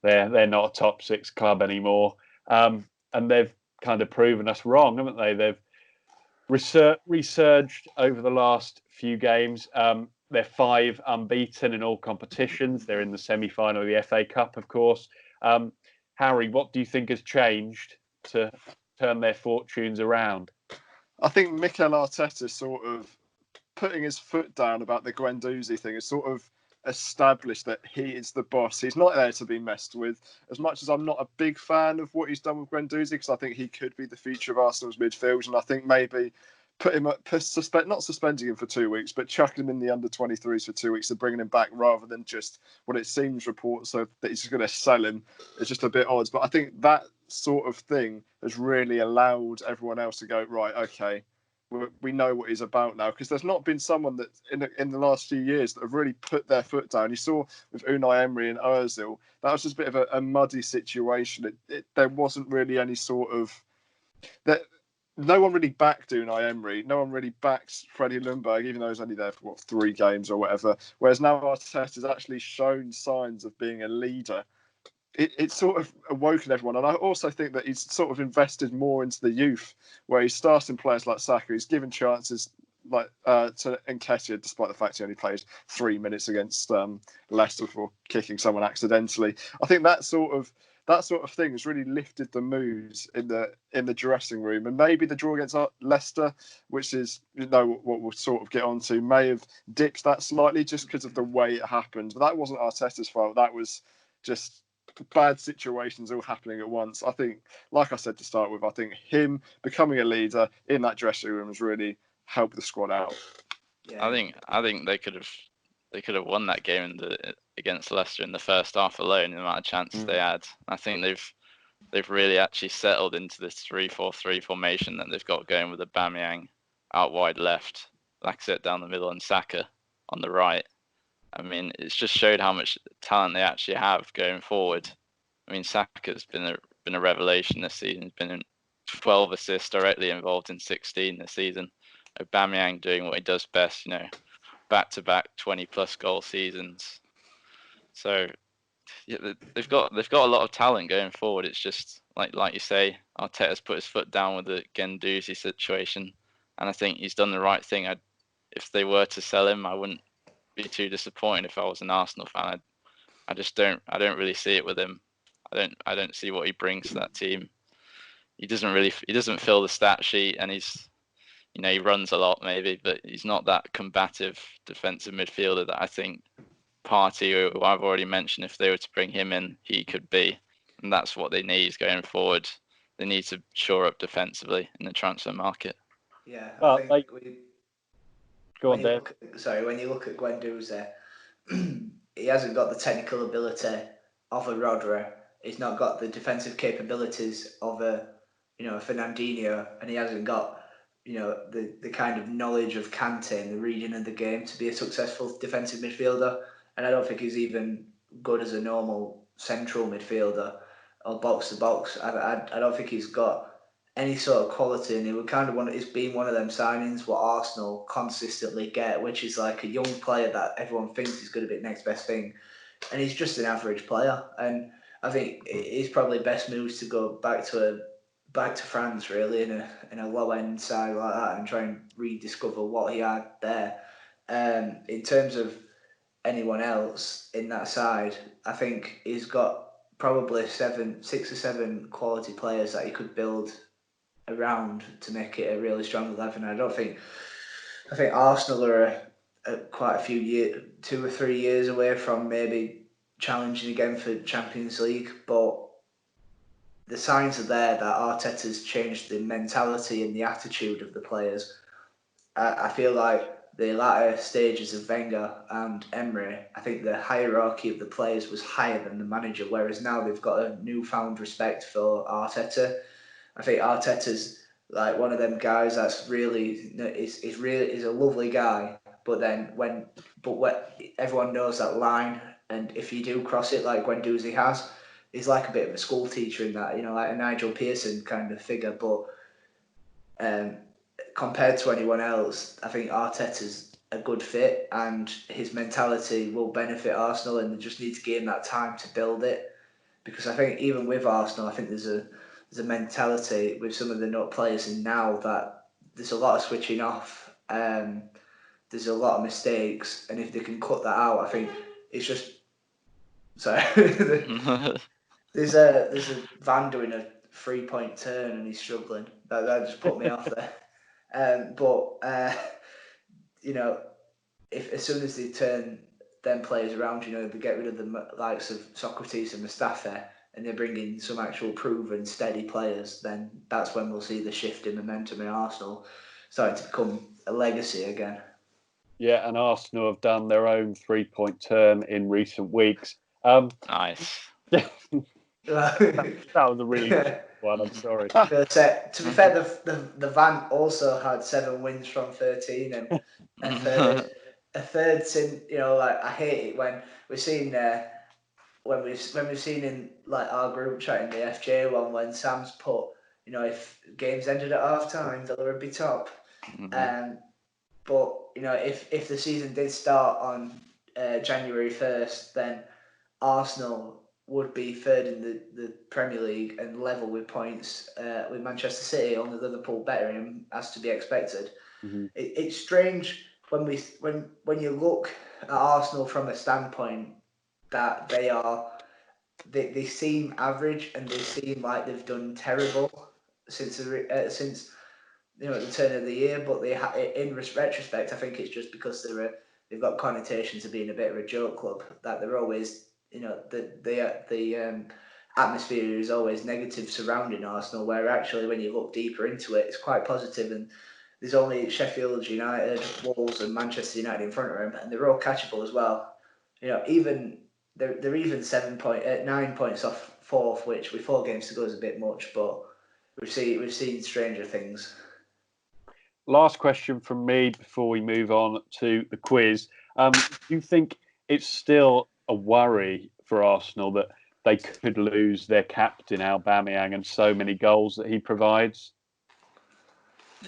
they're not a top 6 club anymore, and they've kind of proven us wrong, haven't they? They've resurged over the last few games. They're 5 unbeaten in all competitions. They're in the semi-final of the FA Cup, of course. Harry, what do you think has changed to turn their fortunes around? I think Mikel Arteta sort of putting his foot down about the Guendouzi thing has sort of established that he is the boss. He's not there to be messed with. As much as I'm not a big fan of what he's done with Guendouzi, because I think he could be the future of Arsenal's midfield, and I think maybe not suspending him for 2 weeks, but chucking him in the under-23s for 2 weeks and bringing him back rather than just what it seems reports of that he's just going to sell him. It's just a bit odd. But I think that sort of thing has really allowed everyone else to go, right, okay, we know what he's about now, because there's not been someone that in the last few years that have really put their foot down. You saw with Unai Emery and Ozil, that was just a bit of a muddy situation. There wasn't really any sort of that. No one really backed Unai Emery. No one really backs Freddie Ljungberg, even though he's only there for 3 games or whatever. Whereas now Arteta has actually shown signs of being a leader. It's sort of awoken everyone, and I also think that he's sort of invested more into the youth, where he's starting players like Saka. He's given chances like to Nketiah, despite the fact he only played 3 minutes against Leicester before kicking someone accidentally. I think that sort of thing has really lifted the moods in the dressing room, and maybe the draw against Leicester, which is what we'll sort of get onto, may have dipped that slightly just because of the way it happened. But that wasn't Arteta's fault. That was just bad situations all happening at once. I think, like I said to start with, I think him becoming a leader in that dressing room has really helped the squad out. Yeah. I think they could have won that game against Leicester in the first half alone, the amount of chances they had. I think they've really actually settled into this 3-4-3 formation that they've got going with Aubameyang out wide left, Lacazette down the middle, and Saka on the right. I mean, it's just showed how much talent they actually have going forward. I mean, Saka's been a revelation this season. He's been in 12 assists, directly involved in 16 this season. Aubameyang doing what he does best, back-to-back 20-plus goal seasons. So yeah, they've got a lot of talent going forward. It's just like you say, Arteta's put his foot down with the Guendouzi situation, and I think he's done the right thing. If they were to sell him, I wouldn't be too disappointed if I was an Arsenal fan. I don't really see it with him. I don't see what he brings to that team. He doesn't fill the stat sheet, and he runs a lot maybe, but he's not that combative defensive midfielder that I think Partey, who I've already mentioned, if they were to bring him in, he could be. And that's what they need going forward. They need to shore up defensively in the transfer market. Yeah, Well, I think go on, Dave. When you look at Guendouzi, he hasn't got the technical ability of a Rodri. He's not got the defensive capabilities of a Fernandinho, and he hasn't got the kind of knowledge of Kante and the reading of the game to be a successful defensive midfielder. And I don't think he's even good as a normal central midfielder or box to box. I don't think he's got any sort of quality, and it's been one of them signings what Arsenal consistently get, which is like a young player that everyone thinks is going to be the next best thing, and he's just an average player. And I think he's probably best moves to go back to France really in a low end side like that and try and rediscover what he had there. In terms of anyone else in that side, I think he's got probably 6 or 7 quality players that he could build around to make it a really strong 11. I think Arsenal are quite a few years, 2 or 3 years away from maybe challenging again for Champions League, but the signs are there that Arteta's changed the mentality and the attitude of the players. I feel like the latter stages of Wenger and Emery, I think the hierarchy of the players was higher than the manager, whereas now they've got a newfound respect for Arteta. I think Arteta's like one of them guys that's really is a lovely guy, but then what everyone knows that line, and if you do cross it like Guendouzi has, he's like a bit of a school teacher in that, like a Nigel Pearson kind of figure, but compared to anyone else, I think Arteta's a good fit and his mentality will benefit Arsenal, and they just need to give him that time to build it. Because I think even with Arsenal, I think there's a mentality with some of the players in now that there's a lot of switching off. There's a lot of mistakes, and if they can cut that out, I think it's just. Sorry, there's a Van doing a 3-point turn and he's struggling. That just put me off there. If as soon as they turn them players around, they get rid of the likes of Socrates and Mustafa, and they bring in some actual proven, steady players, then that's when we'll see the shift in momentum in Arsenal starting to become a legacy again. Yeah, and Arsenal have done their own 3-point turn in recent weeks. Nice. That was a really good one. I'm sorry. To be fair, the Van also had 7 wins from 13, and a third since. I hate it when we're seeing when we've seen in like our group chat in the FJ one when Sam's put, if games ended at half time, Villa would be top. But if the season did start on January 1st, then Arsenal would be third in the Premier League and level with points with Manchester City, on the Liverpool better him, as to be expected. Mm-hmm. It's strange when you look at Arsenal from a standpoint that they seem average and they seem like they've done terrible since the turn of the year, but in retrospect, I think it's just because they've got connotations of being a bit of a joke club, that they're always, the atmosphere is always negative surrounding Arsenal, where actually when you look deeper into it, it's quite positive, and there's only Sheffield United, Wolves and Manchester United in front of them, and they're all catchable as well. Even they're even 9 points off fourth, which with 4 games to go is a bit much, but we've seen stranger things. Last question from me before we move on to the quiz. Do you think it's still a worry for Arsenal that they could lose their captain Aubameyang and so many goals that he provides?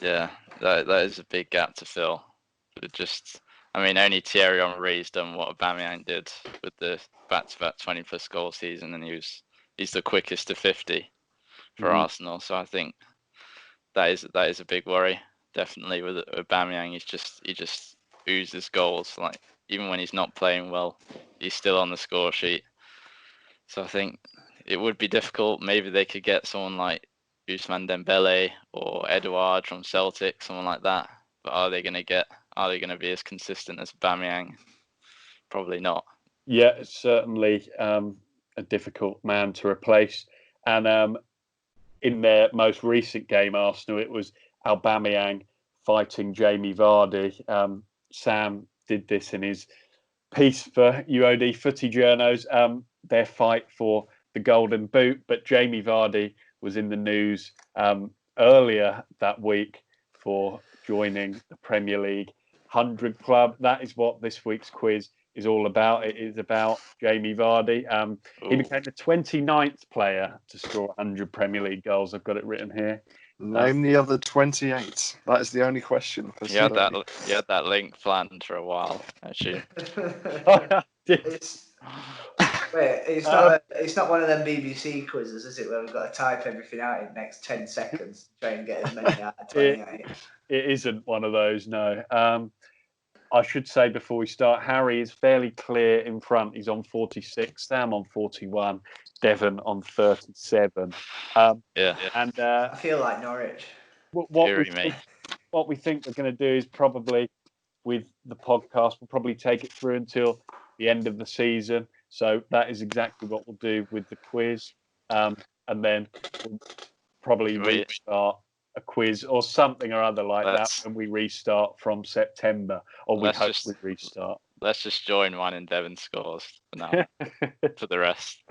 Yeah, that is a big gap to fill. Only Thierry Henry's done what Aubameyang did with the back-to-back 20-plus goal season, and he's the quickest to 50 for Arsenal. So I think that is a big worry. Definitely with Aubameyang, he just oozes goals. Like even when he's not playing well, he's still on the score sheet. So I think it would be difficult. Maybe they could get someone like Ousmane Dembele or Edouard from Celtic, someone like that. But are they going to be as consistent as Aubameyang? Probably not. Yeah, it's certainly a difficult man to replace. And in their most recent game, Arsenal, it was Aubameyang fighting Jamie Vardy. Sam did this in his piece for UOD Footy Journos, their fight for the Golden Boot. But Jamie Vardy was in the news earlier that week for joining the Premier League 100 Club. That is what this week's quiz is all about. It is about Jamie Vardy. He became the 29th player to score 100 Premier League goals. I've got it written here. Name the other 28. That is the only question. You had that link planned for a while, actually. It's not one of them BBC quizzes, is it, where we've got to type everything out in the next 10 seconds to try and get as many out of 28? It isn't one of those, no. I should say before we start, Harry is fairly clear in front. He's on 46, Sam on 41, Devon on 37. Yeah. And I feel like Norwich. What we think we're going to do is probably, with the podcast, we'll probably take it through until the end of the season. So that is exactly what we'll do with the quiz. and then we'll probably restart a quiz or something or other like that when we restart from September, or we hope we restart. Let's just join one in Devon scores for now. For the rest.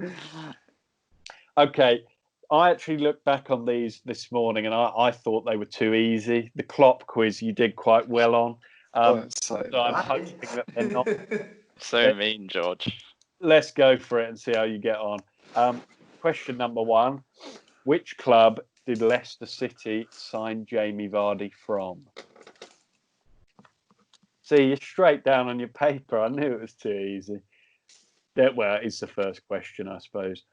Okay. I actually looked back on these this morning, and I thought they were too easy. The Klopp quiz you did quite well on. So I'm hoping that they're not. So mean, George. Let's go for it and see how you get on. Question number 1. Which club did Leicester City sign Jamie Vardy from? See, you're straight down on your paper. I knew it was too easy. Well, it's the first question, I suppose.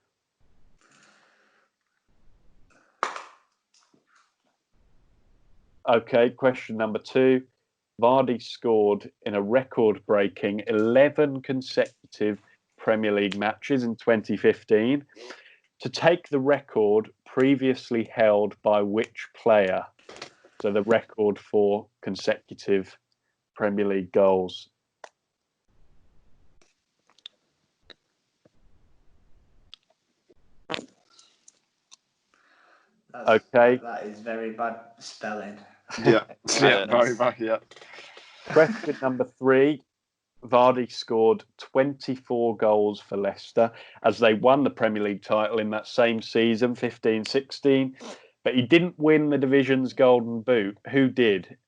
Okay, question number 2. Vardy scored in a record-breaking 11 consecutive Premier League matches in 2015 to take the record previously held by which player? So the record for consecutive Premier League goals. Okay. That is very bad spelling. Yeah, very bad, yeah. Question number 3. Vardy scored 24 goals for Leicester as they won the Premier League title in that same season, 15-16. But he didn't win the division's Golden Boot. Who did?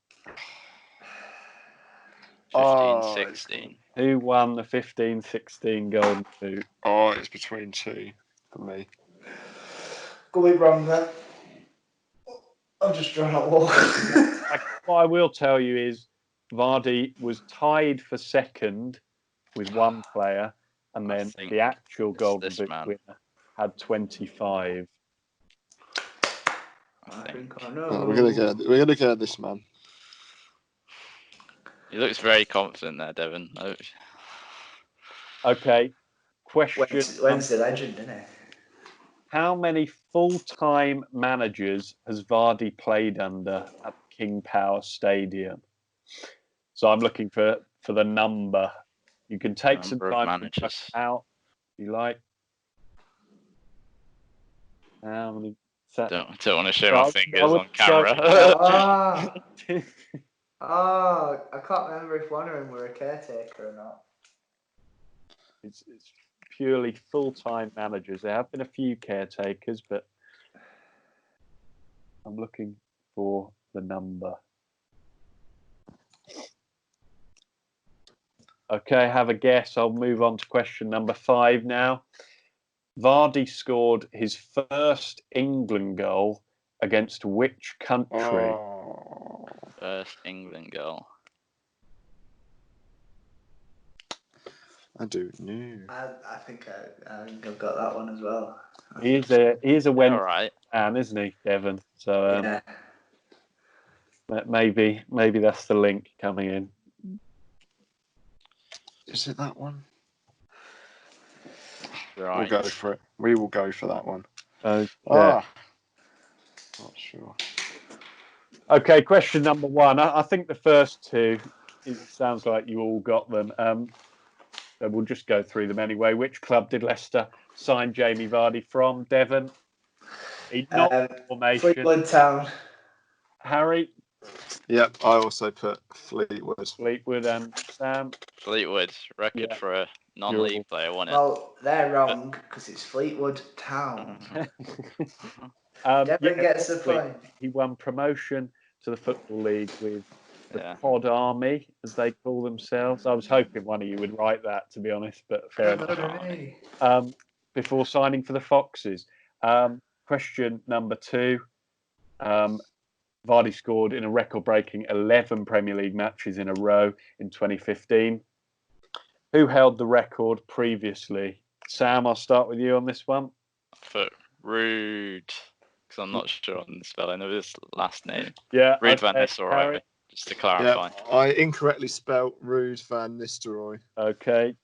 15-16. Who won the 15-16 Golden Boot? Oh, it's between 2 for me. Going wrong there. I'm just drawing a wall. What I will tell you is Vardy was tied for second with one player, and then the actual Golden Boot winner had 25. I think I know. Oh, we're gonna get this man. He looks very confident there, Devon. Okay. Question. When's the legend, isn't it? How many full-time managers has Vardy played under at King Power Stadium? So I'm looking for the number. You can take some time to work out if you like. How many? Don't want to show my fingers on camera. I can't remember if one of them were a caretaker or not. It's purely full-time managers. There have been a few caretakers, but I'm looking for the number. Okay, have a guess. I'll move on to question number 5 now. Vardy scored his first England goal against which country? First England goal. I don't know. I think I've got that one as well. He is a Wednesday man, isn't he, Devon? So yeah. Maybe that's the link coming in. Is it that one? Right. We'll go for it. We will go for that one. Not sure. Okay, question number 1. I think the first 2, it sounds like you all got them. So we'll just go through them anyway. Which club did Leicester sign Jamie Vardy from? Devon? Fourmation. Fleetwood Town. Harry? Yep, I also put Fleetwood. Fleetwood and Sam? Fleetwood. Record for a non-league player, wasn't it? Well, they're wrong because it's Fleetwood Town. Devon gets the point. He won promotion to the Football League with the Pod Army, as they call themselves. I was hoping one of you would write that, to be honest, but fair enough. Before signing for the Foxes. Question number 2. Vardy scored in a record-breaking 11 Premier League matches in a row in 2015. Who held the record previously? Sam, I'll start with you on this one. For Ruud, because I'm not sure on the spelling of his last name. Yeah, Ruud van Nistelrooy, just to clarify. Yeah, I incorrectly spelt Ruud van Nistelrooy. Okay,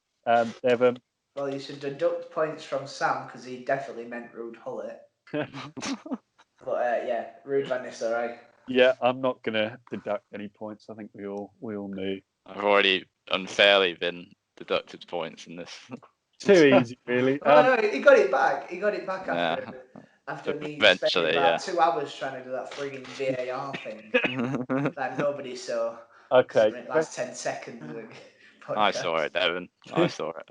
Devon. Well, you should deduct points from Sam because he definitely meant Ruud Hullet. But yeah, Ruud van Nistelrooy. Yeah, I'm not going to deduct any points. I think we all knew. I've already unfairly been deducted points in this. Too easy, really. No, he got it back. He got it back after After me Eventually, spending yeah. about 2 hours trying to do that frigging VAR thing that nobody saw. Okay. In the last 10 seconds of the I podcast. saw it, Devon. I saw it.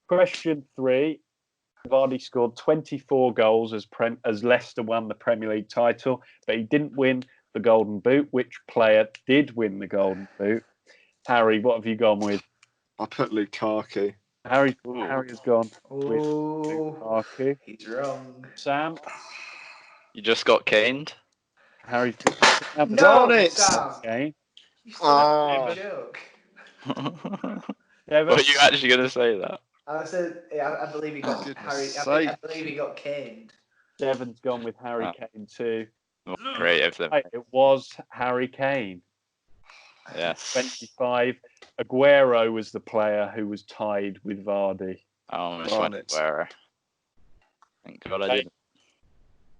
Question 3. Vardy scored 24 goals as Leicester won the Premier League title, but he didn't win the Golden Boot. Which player did win the Golden Boot? Harry, what have you gone with? I put Lukaku. Harry Ooh. has gone with Oh, Lukaku. he's wrong. Sam? You just got caned? Harry's No, Darn it! Sam. Okay. You still have Ah. a joke. Devon? Were you actually going to say that? I said, I believe he got Goodness Harry. I sake. believe he got caned. Devon's gone with Harry Oh. Kane too. More creative than me. Right, it was Harry Kane. Yes. 25. Aguero was the player who was tied with Vardy. I almost Darn went it. where. Thank God I Okay. didn't.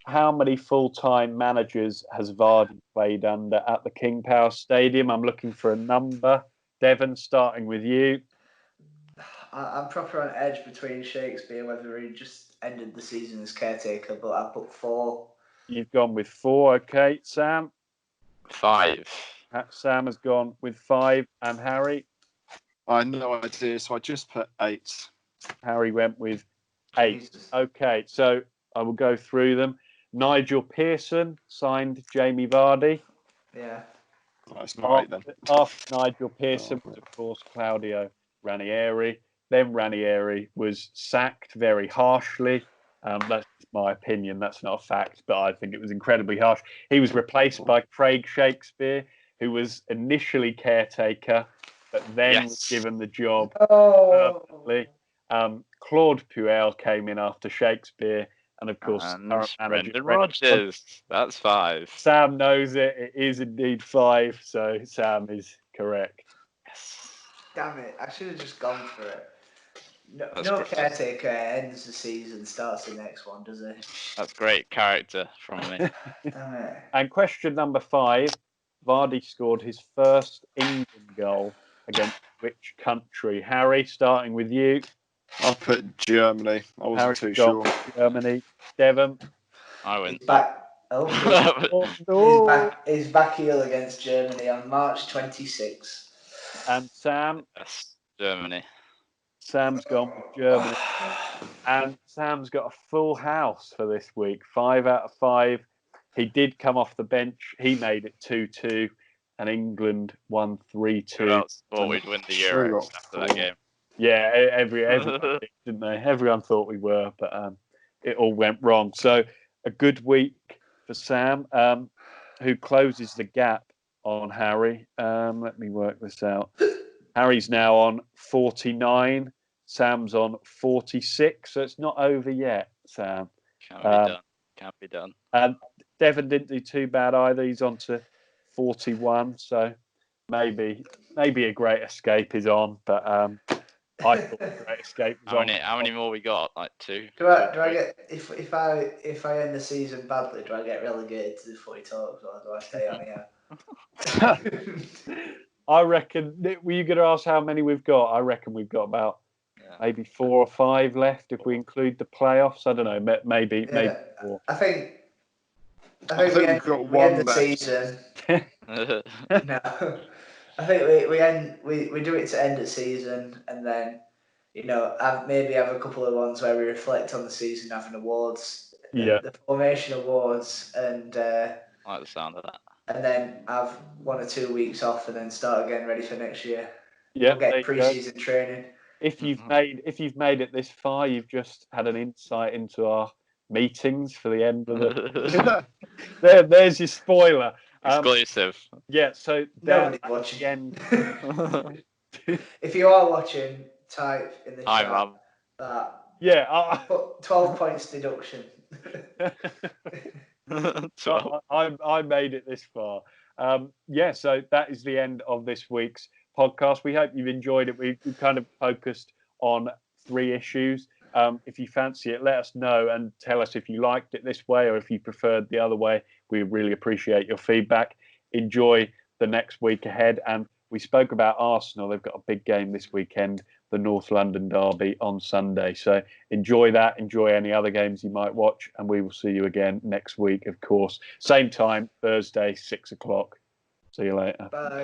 How many full-time managers has Vardy played under at the King Power Stadium? I'm looking for a number. Devon, starting with you. I'm proper on edge between Shakespeare, whether he just ended the season as caretaker, but I put 4. You've gone with 4. Okay, Sam. 5. Sam has gone with 5. And Harry? I had no idea, so I just put 8. Harry went with 8. Jesus. Okay, so I will go through them. Nigel Pearson signed Jamie Vardy. Yeah. That's not 8 then. After Nigel Pearson was, of course, Claudio Ranieri. Then Ranieri was sacked very harshly. That's my opinion. That's not a fact, but I think it was incredibly harsh. He was replaced by Craig Shakespeare, who was initially caretaker, but then was given the job permanently. Claude Puel came in after Shakespeare, and of course, And current manager Brendan Rodgers. That's 5. Sam knows it. It is indeed 5, so Sam is correct. Yes. Damn it! I should have just gone for it. No, That's no great. caretaker ends the season, starts the next one, does he? That's great character from me. Damn it. And question number 5, Vardy scored his first England goal against which country? Harry, starting with you. I put Germany. I wasn't Harry too got sure. Germany. Devon. I went. He's back. Oh, he's back heel against Germany on March 26th. And Sam. Yes, Germany. Sam's gone with Germany. And Sam's got a full house for this week. 5 out of 5. He did come off the bench. He made it 2-2. And England won 3-2. Who else thought we'd win the Euros after that game? Yeah, everyone did, didn't they? Everyone thought we were, but it all went wrong. So a good week for Sam, who closes the gap on Harry. Let me work this out. Harry's now on 49. Sam's on 46. So it's not over yet, Sam. Can't be done. Can't be done. And Devon didn't do too bad either. He's on to 41. So maybe a great escape is on, but I thought Great Escape was How many more we got? Like 2. Do I get if I end the season badly? Do I get relegated to the footy talks, or do I stay on here? I reckon. Were you going to ask how many we've got? I reckon we've got about maybe 4 or 5 left if we include the playoffs. I don't know. Maybe 4. I think we've got we one end the left. season. No, I think we do it to end the season, and then maybe have a couple of ones where we reflect on the season, having awards, the Fourmation awards, and I like the sound of that. And then have 1 or 2 weeks off, and then start again, ready for next year. Yeah, we'll get pre-season training. If you've made it this far, you've just had an insight into our meetings for the end of the. There's your spoiler. Exclusive. Yeah, so nobody's watching. Again. If you are watching, type in the chat that. Yeah. 12 points deduction. I made it this far. So that is the end of this week's podcast. We hope you've enjoyed it. We kind of focused on 3 issues. If you fancy it, let us know and tell us if you liked it this way or if you preferred the other way. We really appreciate your feedback. Enjoy the next week ahead, and We spoke about Arsenal. They've got a big game this weekend, the North London derby on Sunday. So enjoy that. Enjoy any other games you might watch. And we will see you again next week, of course. Same time, Thursday, 6 o'clock. See you later. Bye.